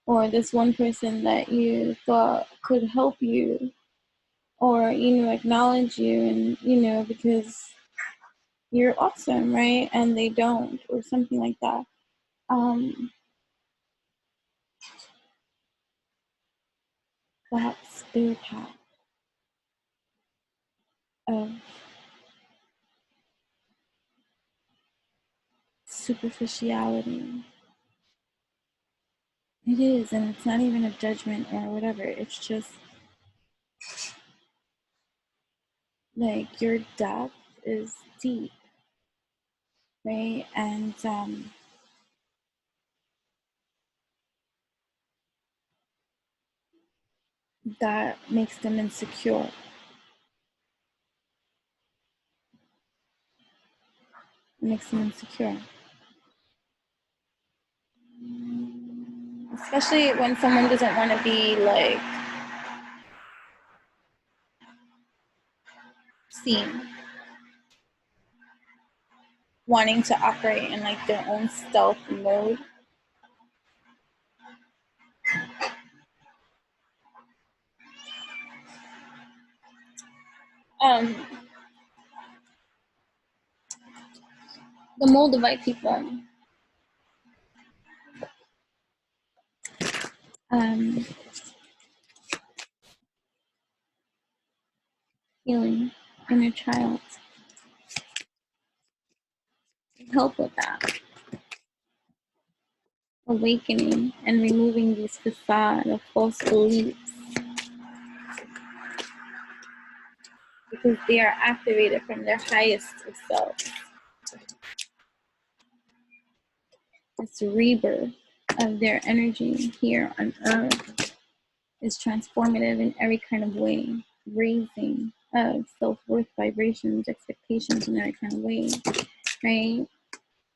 Or this one person that you thought could help you, or acknowledge you, and because you're awesome, right? And they don't, or something like that. That spirit path of superficiality. It is, and it's not even a judgment or whatever. It's just like your depth is deep, right? And that makes them insecure. It makes them insecure. Especially when someone doesn't want to be like seen, wanting to operate in like their own stealth mode. The Moldavite people, healing inner child, help with that awakening and removing these facade of false beliefs, because they are activated from their highest of self. This rebirth of their energy here on earth is transformative in every kind of way, raising of self-worth vibrations, expectations in every kind of way, right?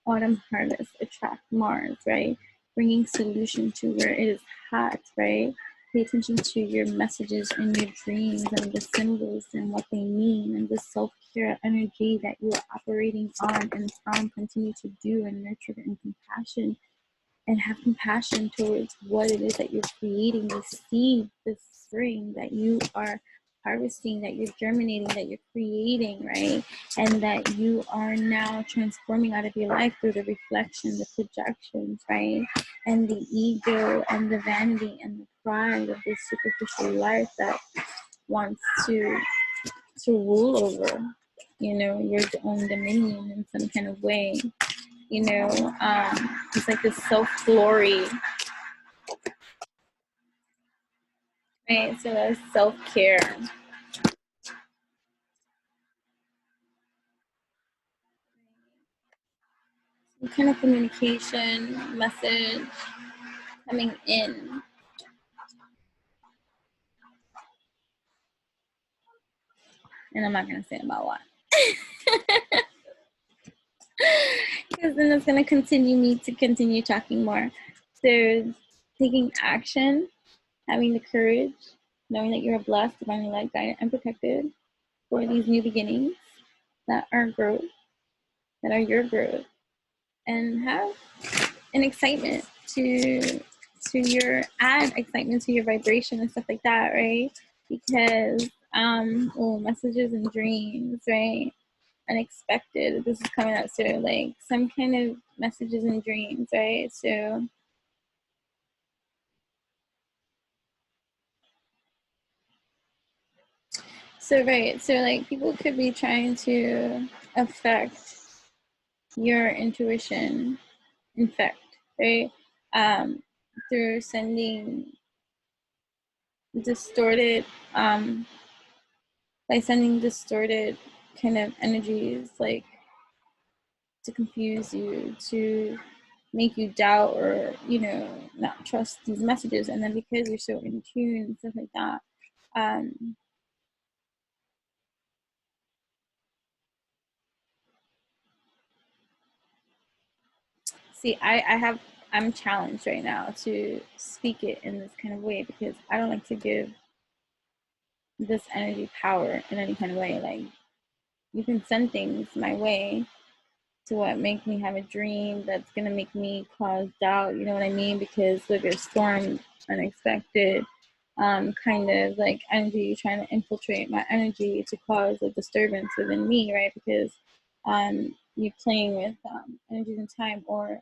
Autumn harvest attract Mars, right? Bringing solution to where it is hot, right? Pay attention to your messages and your dreams and the symbols and what they mean, and the self-care energy that you are operating on and from. Continue to do and nurture and compassion, and have compassion towards what it is that you're creating, the seed this spring that you are harvesting, that you're germinating, that you're creating, right? And that you are now transforming out of your life through the reflection, the projections, right? And the ego and the vanity and the pride of this superficial life that wants to rule over, your own dominion in some kind of way. It's like this self-glory, right? So that's self-care. Some kind of communication message coming in. And I'm not going to say about what. Because then it's going to continue me to continue talking more. So taking action, having the courage, knowing that you're blessed, divinely led, guided, and protected for these new beginnings that are growth, that are your growth, and have an excitement to to your add excitement to your vibration and stuff like that, right? Because messages and dreams, right? Unexpected. This is coming out, so like some kind of messages and dreams, right? So right, so like people could be trying to affect your intuition, right? Through sending distorted, by sending distorted kind of energies, like to confuse you, to make you doubt or, you know, not trust these messages. And then because you're so in tune and stuff like that, see, I'm challenged right now to speak it in this kind of way because I don't like to give this energy power in any kind of way. Like, you can send things my way to what make me have a dream that's gonna make me cause doubt, you know what I mean? Because look, a storm, unexpected, kind of like energy trying to infiltrate my energy to cause a disturbance within me, right? Because you're playing with energies and time, or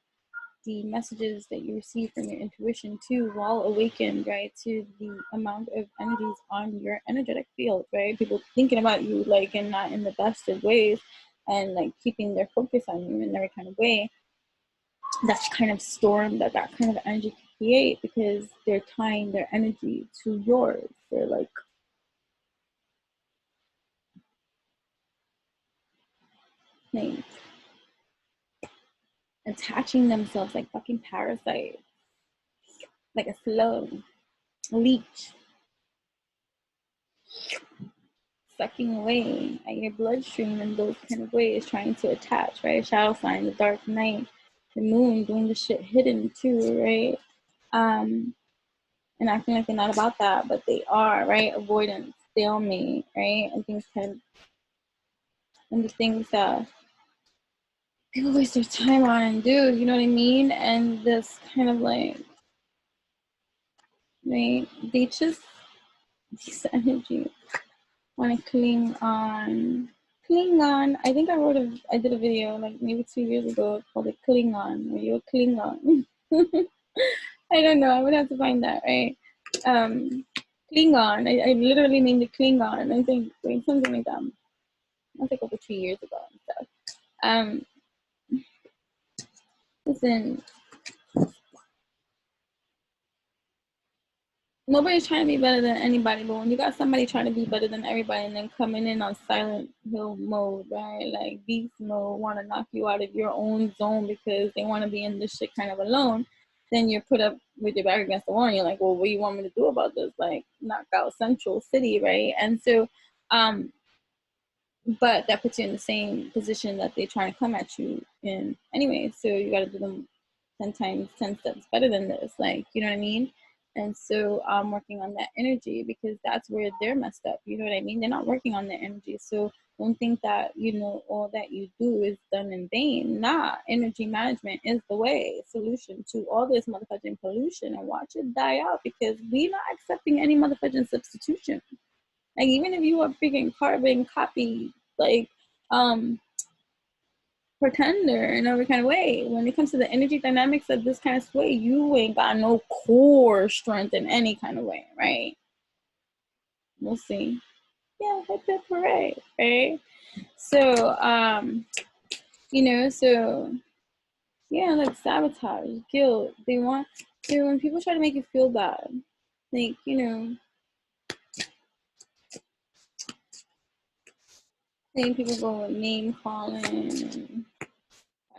the messages that you receive from your intuition too, while awakened, right, to the amount of energies on your energetic field, right? People thinking about you like and not in the best of ways, and like keeping their focus on you in every kind of way. That kind of storm that kind of energy can create, because they're tying their energy to yours. They're like attaching themselves like fucking parasites, like a slow leech, sucking away at your bloodstream in those kind of ways, trying to attach, right? Shadow sign, the dark night, the moon doing the shit hidden too, right? And acting like they're not about that, but they are, right? Avoidance, stalemate, right? And things kind of, and the things that people waste their time on and do, you know what I mean? And this kind of like, they just, these energies want to cling on. I think I did a video like maybe 2 years ago called it Klingon. Were you a Klingon? I don't know. I would have to find that, right? Klingon. I literally named it Klingon. I think something like that. I think over 2 years ago and stuff. Listen, nobody's trying to be better than anybody, but when you got somebody trying to be better than everybody and then coming in on silent hill mode, right? Like beast mode, want to knock you out of your own zone because they want to be in this shit kind of alone, then you're put up with your back against the wall and you're like, well, what do you want me to do about this? Like, knock out Central City, right? And so, but that puts you in the same position that they're trying to come at you in anyway. So you got to do them 10 times, 10 steps better than this. Like, you know what I mean? And so I'm working on that energy because that's where they're messed up. You know what I mean? They're not working on their energy. So don't think that, you know, all that you do is done in vain. Nah, energy management is the way, solution to all this motherfucking pollution, and watch it die out because we're not accepting any motherfucking substitution. Like, even if you are freaking carbon copy, like, pretender in every kind of way, when it comes to the energy dynamics of this kind of way, you ain't got no core strength in any kind of way, right? We'll see. Yeah, hip hip hooray, right? So, you know, so yeah, like sabotage, guilt. They want to, when people try to make you feel bad, like, you know, saying people go with name calling and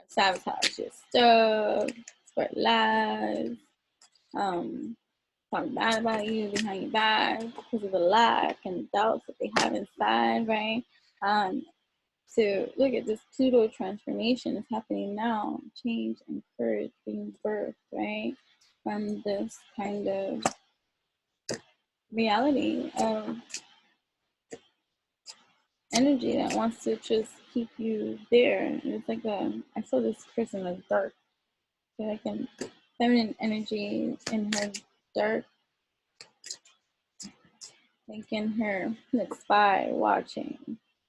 sabotage your stuff, spread lies, talk bad about you behind your back because of the lack and doubts that they have inside, right? So look at this Pluto transformation is happening now, change and courage being birthed, right? From this kind of reality of energy that wants to just keep you there. And it's like I saw this person as dark, so I can feminine energy in her dark, like in her like spy watching.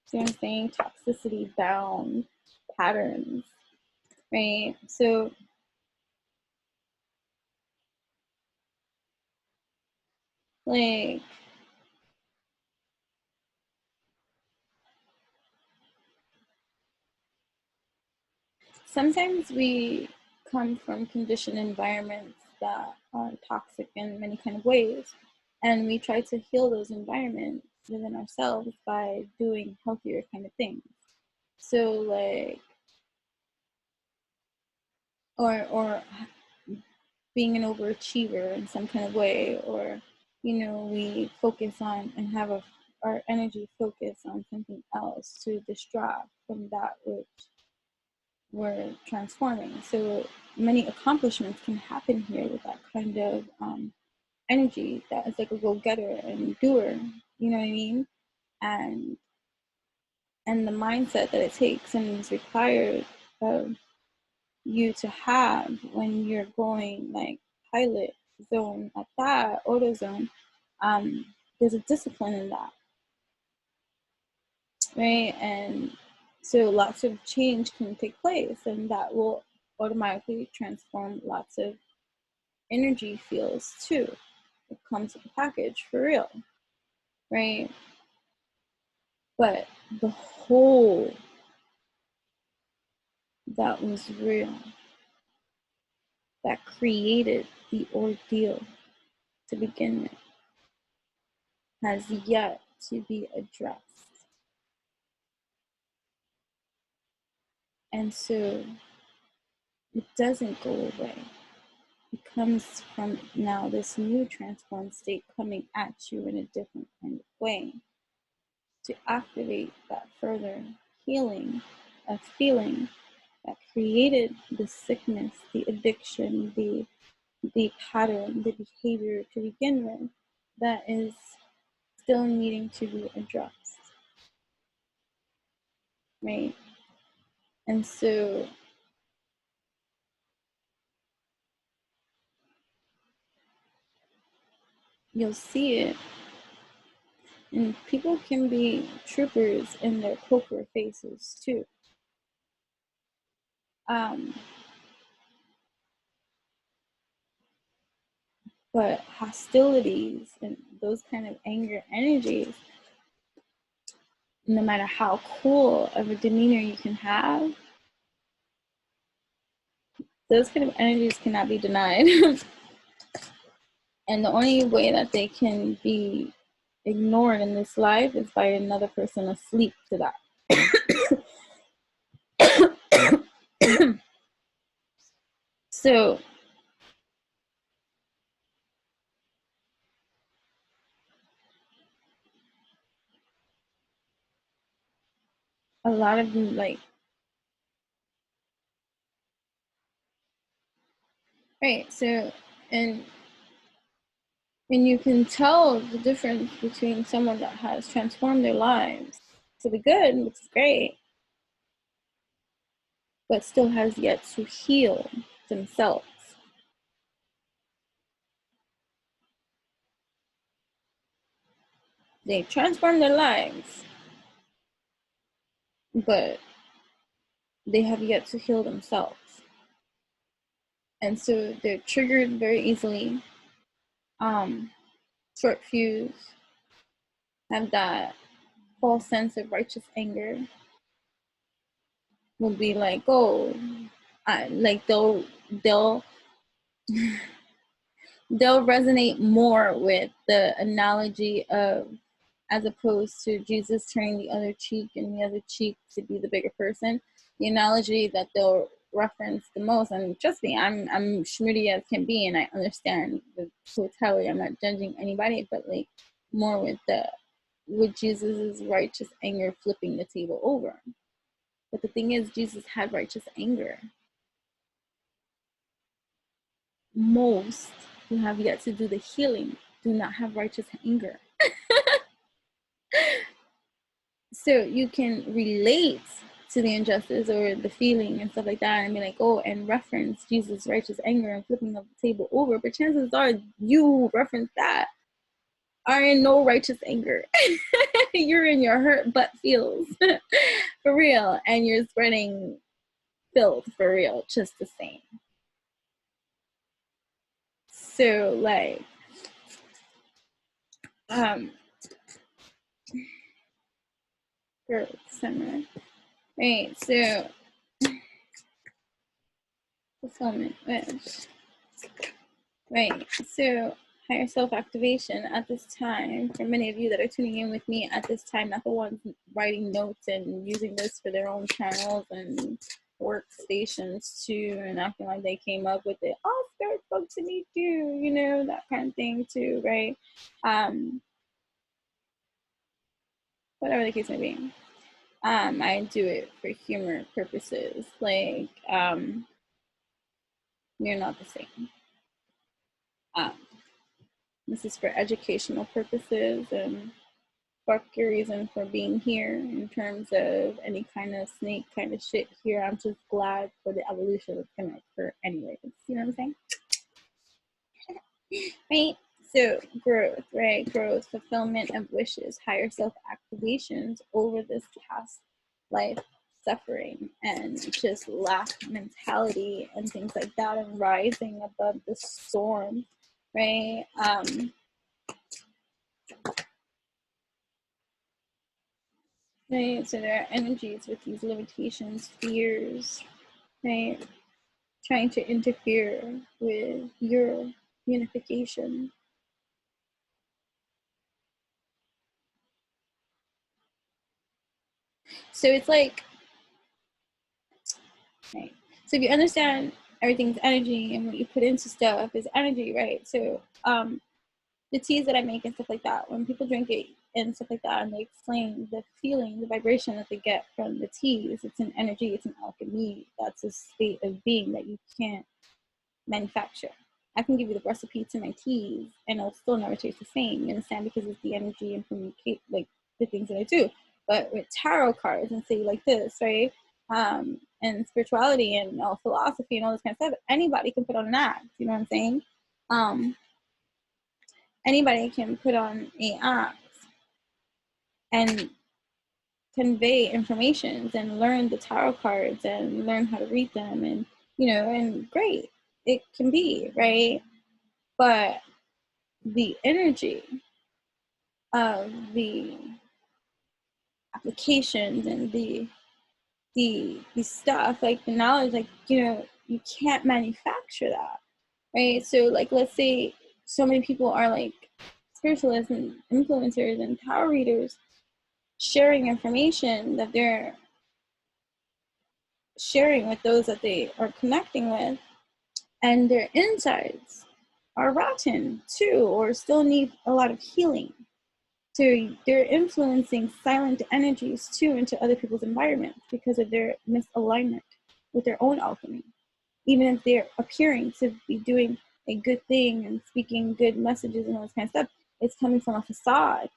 See what I'm saying? Toxicity bound patterns, right? So like sometimes we come from conditioned environments that are toxic in many kind of ways, and we try to heal those environments within ourselves by doing healthier kind of things. So like, or being an overachiever in some kind of way, or we focus on and have our energy focus on something else to distract from that which we're transforming. So many accomplishments can happen here with that kind of energy that is like a go-getter and doer, you know what I mean? And the mindset that it takes and is required of you to have when you're going like pilot zone at that auto zone, there's a discipline in that, right? And so lots of change can take place, and that will automatically transform lots of energy fields too. It comes with a package for real, right? But the whole that was real, that created the ordeal to begin with, has yet to be addressed. And so it doesn't go away. It comes from now this new transformed state coming at you in a different kind of way to activate that further healing of feeling that created the sickness, the addiction, the pattern, the behavior to begin with that is still needing to be addressed, right? And so you'll see it, and people can be troopers in their poker faces too. But hostilities and those kind of anger energies, no matter how cool of a demeanor you can have, those kind of energies cannot be denied. And the only way that they can be ignored in this life is by another person asleep to that. So a lot of them, like, right, so and you can tell the difference between someone that has transformed their lives to the good, which is great, but still has yet to heal themselves. They transform their lives, but they have yet to heal themselves. And so they're triggered very easily, short fuse, have that false sense of righteous anger, will be like, oh, like they'll resonate more with the analogy of, as opposed to Jesus turning the other cheek and the other cheek to be the bigger person, the analogy that they'll reference the most. And trust me, I'm schmoody as can be, and I understand the totality. I'm not judging anybody, but like more with Jesus's righteous anger flipping the table over. But the thing is, Jesus had righteous anger. Most who have yet to do the healing do not have righteous anger. So you can relate to the injustice or the feeling and stuff like that, and be like, oh, and reference Jesus' righteous anger and flipping the table over. But chances are you who reference that are in no righteous anger. You're in your hurt butt feels for real, and you're spreading filth for real, just the same. So like, growth, summer, right? So fulfillment, which, right? So higher self activation at this time, for many of you that are tuning in with me at this time, not the ones writing notes and using this for their own channels and workstations too, and acting like they came up with it. All spirit spoke to me too, you know, that kind of thing too, right? Whatever the case may be. I do it for humor purposes. Like, you're not the same. This is for educational purposes, and fuck your reason for being here in terms of any kind of snake kind of shit here. I'm just glad for the evolution that's gonna occur anyways. You know what I'm saying? Right? So growth, right? Growth, fulfillment of wishes, higher self-activations over this past life suffering and just lack mentality and things like that, and rising above the storm, right? Right, so there are energies with these limitations, fears, right? Trying to interfere with your unification. So it's like, right? So if you understand everything's energy and what you put into stuff is energy, right? So the teas that I make and stuff like that, when people drink it and stuff like that, and they explain the feeling, the vibration that they get from the teas, it's an energy, it's an alchemy. That's a state of being that you can't manufacture. I can give you the recipe to my teas and it'll still never taste the same, you understand? Because it's the energy and communicate, like the things that I do. But with tarot cards and say like this, right? And spirituality and philosophy and all this kind of stuff, anybody can put on an act, you know what I'm saying? Anybody can put on an act and convey information and learn the tarot cards and learn how to read them, and you know, and great, it can be, right? But the energy of the applications and the stuff, like the knowledge, like, you know, you can't manufacture that, right? So like, let's say so many people are like spiritualists and influencers and tarot readers sharing information that they're sharing with those that they are connecting with, and their insides are rotten too, or still need a lot of healing. So they're influencing silent energies too into other people's environments because of their misalignment with their own alchemy. Even if they're appearing to be doing a good thing and speaking good messages and all this kind of stuff, it's coming from a facade.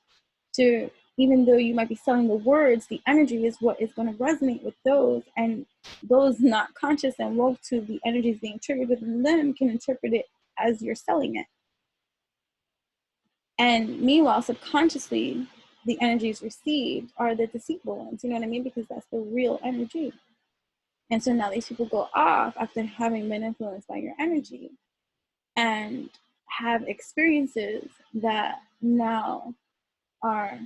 So even though you might be selling the words, the energy is what is going to resonate with those, and those not conscious and woke to the energies being triggered within them can interpret it as you're selling it. And meanwhile, subconsciously, the energies received are the deceitful ones, you know what I mean? Because that's the real energy. And so now these people go off after having been influenced by your energy and have experiences that now are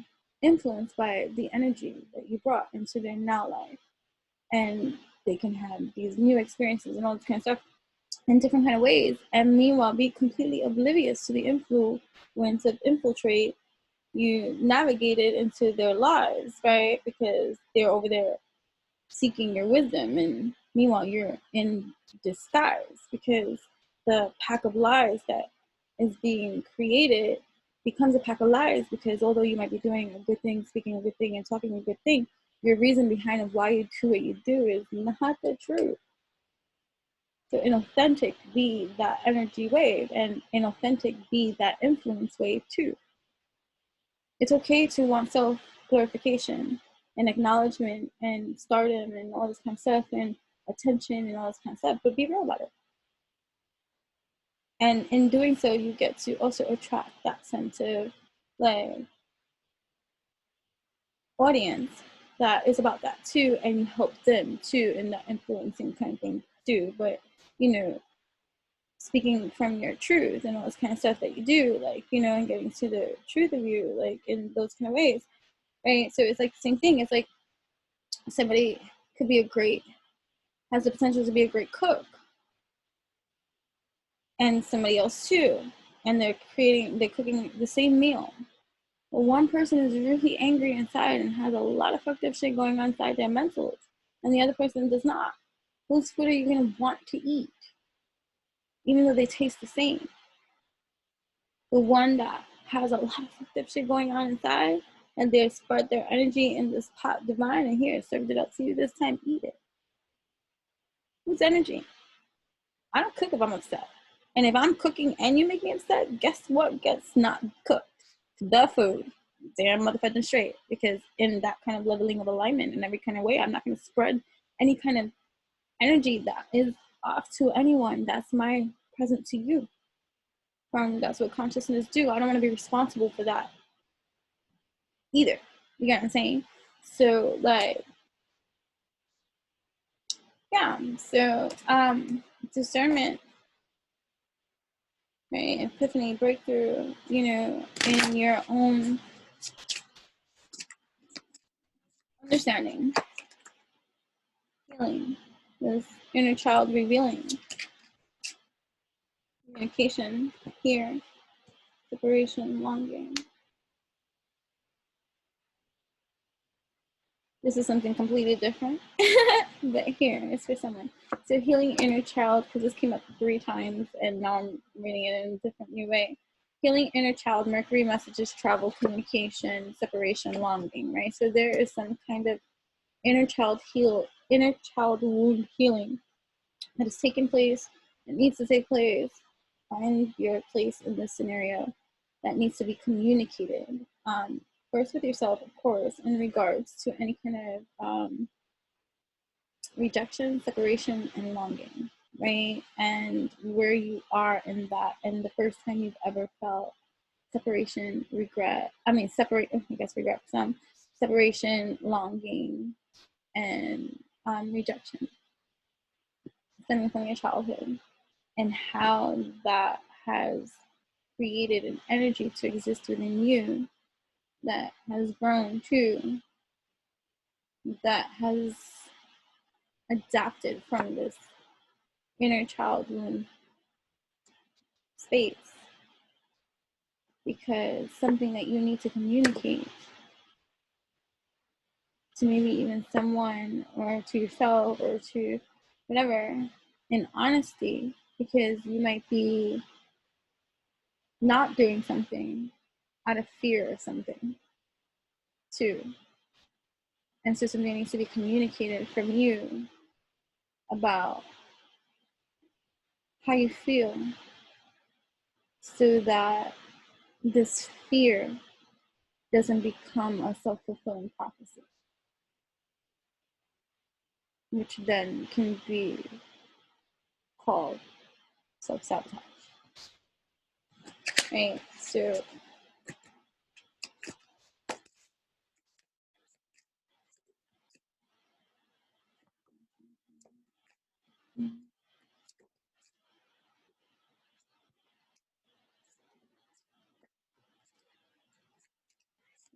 influenced by the energy that you brought into their now life. And they can have these new experiences and all this kind of stuff in different kind of ways, and meanwhile be completely oblivious to the influence of infiltrate you navigated into their lives, right? Because they're over there seeking your wisdom, and meanwhile you're in disguise because the pack of lies that is being created becomes a pack of lies, because although you might be doing a good thing, speaking a good thing, and talking a good thing, your reason behind of why you do what you do is not the truth. So inauthentic be that energy wave, and inauthentic be that influence wave too. It's okay to want self-glorification. and acknowledgement and stardom and all this kind of stuff and attention and all this kind of stuff, but be real about it. And in doing so, you get to also attract that sense of like audience that is about that too, and you help them too in that influencing kind of thing too. But you know, speaking from your truth and all this kind of stuff that you do, like, you know, and getting to the truth of you, like in those kind of ways, right? So it's like the same thing. It's like somebody could be has the potential to be a great cook, and somebody else too, and they're cooking the same meal. Well, one person is really angry inside and has a lot of fucked up shit going on inside their mentals, and the other person does not. Whose food are you going to want to eat, even though they taste the same? The one that has a lot of fucked up shit going on inside, and they spread their energy in this pot divine, and here, served it up to you this time, eat it. Whose energy? I don't cook if I'm upset. And if I'm cooking and you make me upset, guess what gets not cooked? The food. Damn motherfucking straight. Because in that kind of leveling of alignment in every kind of way, I'm not going to spread any kind of energy that is off to anyone. That's my present to you. That's what consciousness do. I don't want to be responsible for that either. You get what I'm saying? So like, yeah. So discernment, right? Epiphany, breakthrough, you know, in your own understanding, healing, this inner child revealing, communication here, separation, longing. This is something completely different, but here it's for someone. So healing inner child, because this came up 3 times and now I'm reading it in a different new way. Healing inner child, Mercury messages, travel, communication, separation, longing, right? So there is some kind of inner child wound healing that has taken place, that needs to take place. Find your place in this scenario that needs to be communicated. First with yourself, of course, in regards to any kind of rejection, separation, and longing, right? And where you are in that, and the first time you've ever felt separation, regret. I guess regret for some, separation, longing, and rejection stemming from your childhood, and how that has created an energy to exist within you that has grown too, that has adapted from this inner child wound space, because something that you need to communicate to maybe even someone or to yourself or to whatever in honesty, because you might be not doing something out of fear of something too. And so something needs to be communicated from you about how you feel, so that this fear doesn't become a self-fulfilling prophecy, which then can be called self-sabotage. Right? So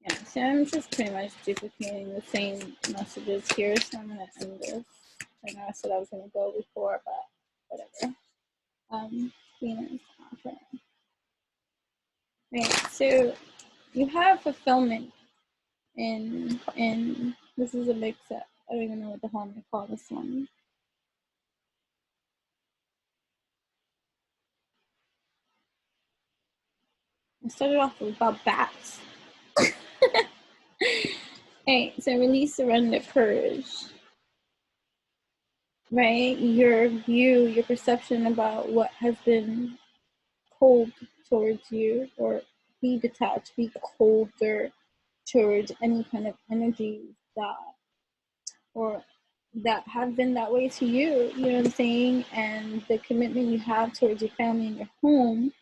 yeah, so I'm just pretty much duplicating the same messages here, so I'm gonna end this. I know I said I was gonna go before, but whatever. Venus, okay. Right, so you have fulfillment in this is a mix-up. I don't even know what the hell I'm gonna call this one. I started off with about bats. Hey, so release, surrender, purge. Right? Your view, your perception about what has been cold towards you, or be detached, be colder towards any kind of energy that, or that have been that way to you, you know what I'm saying? And the commitment you have towards your family and your home,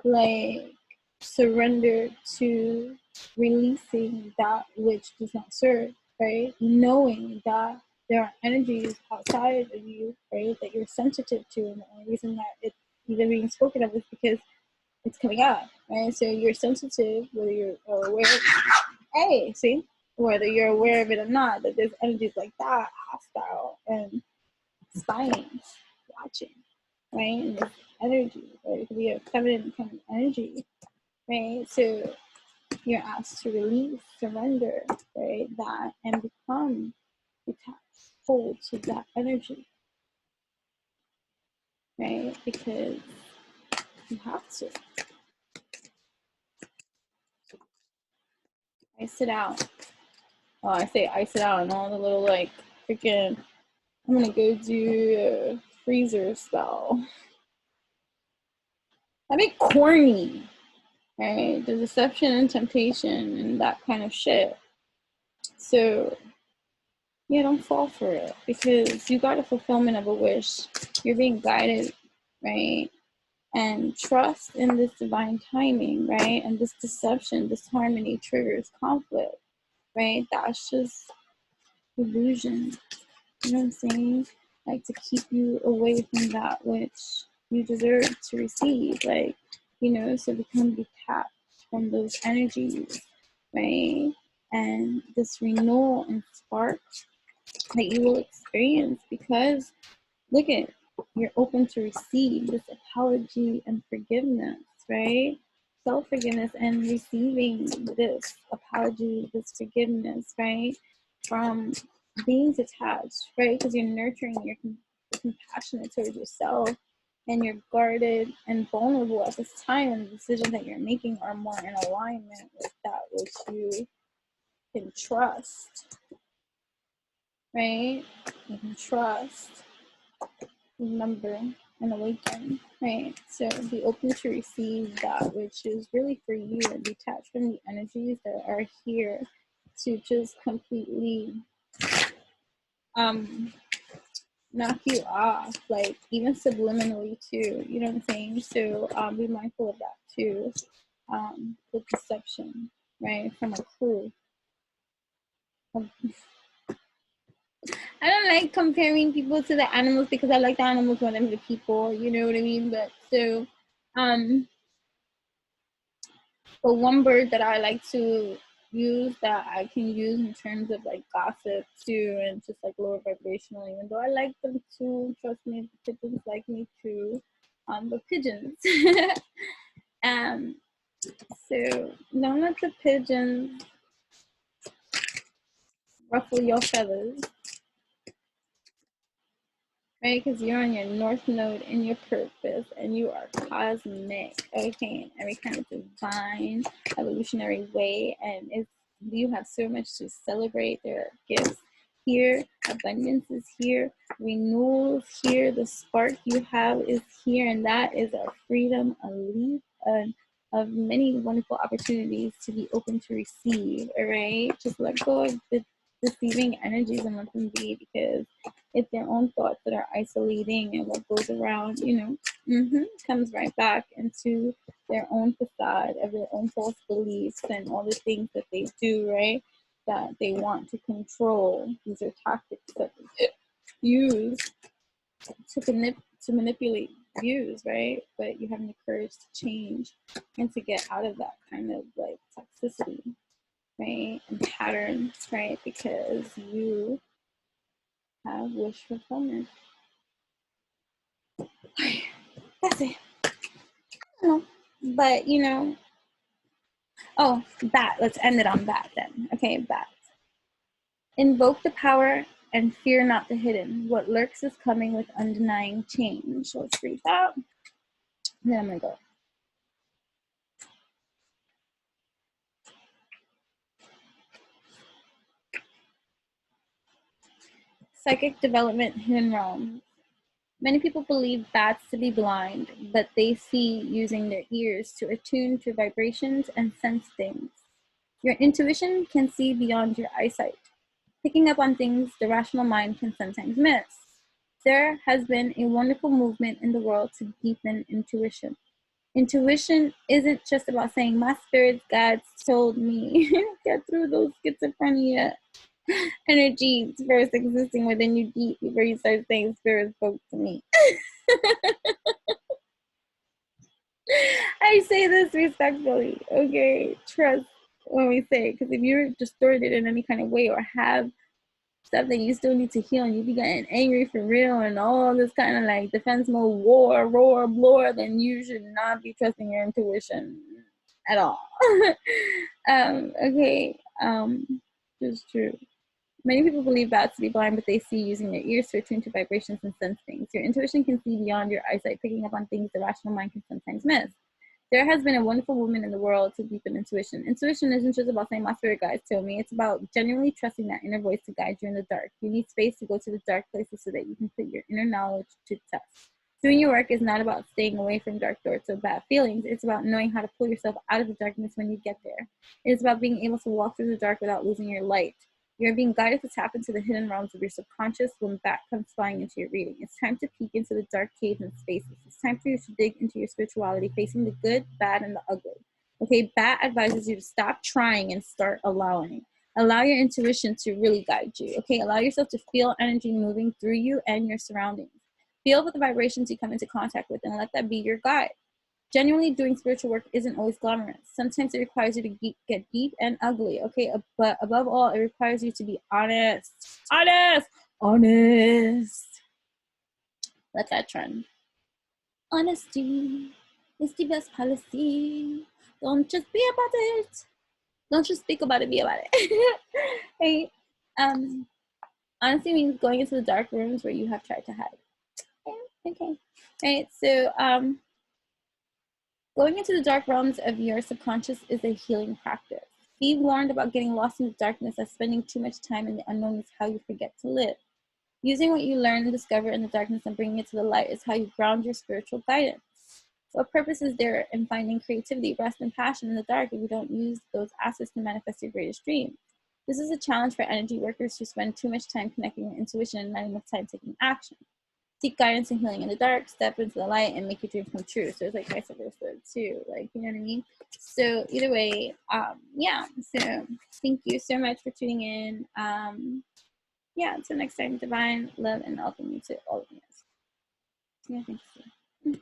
like surrender to releasing that which does not serve, right? Knowing that there are energies outside of you, right, that you're sensitive to, and the only reason that it's even being spoken of is because it's coming out, right? So you're sensitive, whether you're aware, hey, see, whether you're aware of it or not, that there's energies like that, hostile and spying, watching, right? And there's energy, right? It could be a feminine kind of energy, right? So you're asked to release, surrender, right? That, and become detached, hold to that energy, right? Because you have to. Ice it out. Oh, I say ice it out and all the little like freaking, I'm gonna go do a freezer spell. I be corny, right? The deception and temptation and that kind of shit. So yeah, don't fall for it, because you got a fulfillment of a wish. You're being guided, right? And trust in this divine timing, right? And this deception, this harmony triggers conflict, right? That's just illusion. You know what I'm saying? Like, to keep you away from that which you deserve to receive. Like, you know, so become detached from those energies, right? And this renewal and spark that you will experience, because look at, you're open to receive this apology and forgiveness, right? Self-forgiveness and receiving this apology, this forgiveness, right? From being detached, right? Because you're nurturing, you're compassionate towards yourself, and you're guarded and vulnerable at this time, and the decisions that you're making are more in alignment with that which you can trust, right? You can trust, remember, and awaken, right? So be open to receive that which is really for you, and detach from the energies that are here to just completely knock you off, like even subliminally too, you know what I'm saying? So be mindful of that too, with deception, right, from a crew. I don't like comparing people to the animals, because I like the animals more than the people, you know what I mean? But so, but one bird that I like to use, that I can use in terms of like gossip too, and just like lower vibrational, even though I like them too, trust me, the pigeons like me too, but pigeons. So don't let the pigeons ruffle your feathers, right? Because you're on your north node in your purpose, and you are cosmic, okay, in every kind of divine evolutionary way, and it's, you have so much to celebrate. There are gifts here, abundance is here, renewals here, the spark you have is here, and that is a freedom, a leap, of many wonderful opportunities to be open to receive. All right, just let go of the deceiving energies and let them be, because it's their own thoughts that are isolating, and what goes around, you know, comes right back into their own facade of their own false beliefs and all the things that they do, right, that they want to control. These are tactics that they use to manipulate views, right? But you have the courage to change and to get out of that kind of like toxicity, right, and patterns, right, because you have wish fulfillment. That's it. No, but you know, oh, bat. Let's end it on bat then. Okay, bat. Invoke the power and fear not the hidden. What lurks is coming with undenying change. So let's read that. And then I'm gonna go. Psychic development, hidden realm. Many people believe bats to be blind, but they see using their ears to attune to vibrations and sense things. Your intuition can see beyond your eyesight. picking up on things the rational mind can sometimes miss. There has been a wonderful movement in the world to deepen intuition. Intuition isn't just about saying, my spirit guides told me. Get through those schizophrenia energies first existing within you deep before you start saying, spirit spoke to me. I say this respectfully, okay? Trust when we say it, because if you're distorted in any kind of way or have stuff that you still need to heal and you be getting angry for real and all this kind of like defense mode, war, roar, blore, then you should not be trusting your intuition at all. Okay, it's true. Many people believe bats to be blind, but they see using their ears to attune to vibrations and sense things. Your intuition can see beyond your eyesight, picking up on things the rational mind can sometimes miss. There has been a wonderful movement in the world to deepen intuition. Intuition isn't just about saying, my spirit guides told me. It's about genuinely trusting that inner voice to guide you in the dark. You need space to go to the dark places so that you can put your inner knowledge to test. Doing your work is not about staying away from dark thoughts or bad feelings. It's about knowing how to pull yourself out of the darkness when you get there. It's about being able to walk through the dark without losing your light. You're being guided to tap into the hidden realms of your subconscious when that comes flying into your reading. It's time to peek into the dark caves and spaces. It's time for you to dig into your spirituality, facing the good, bad, and the ugly. Okay, Bat advises you to stop trying and start allowing. Allow your intuition to really guide you. Okay, allow yourself to feel energy moving through you and your surroundings. Feel with the vibrations you come into contact with and let that be your guide. Genuinely doing spiritual work isn't always glamorous. Sometimes it requires you to get deep and ugly, okay? But above all, it requires you to be honest. Honest. Let that trend. Honesty is the best policy. Don't just be about it. Don't just speak about it, be about it. Hey, honesty means going into the dark rooms where you have tried to hide. Okay. Right, so, going into the dark realms of your subconscious is a healing practice. Be warned about getting lost in the darkness, as spending too much time in the unknown is how you forget to live. Using what you learn and discover in the darkness and bringing it to the light is how you ground your spiritual guidance. What purpose is there in finding creativity, rest, and passion in the dark if you don't use those assets to manifest your greatest dream? This is a challenge for energy workers who spend too much time connecting with intuition and not enough time taking action. Seek guidance and healing in the dark, step into the light, and make your dreams come true. So it's like vice versa too, like, you know what I mean? So either way, yeah, so thank you so much for tuning in. Yeah, until next time, divine love and alchemy to all of you. Yeah, thank you.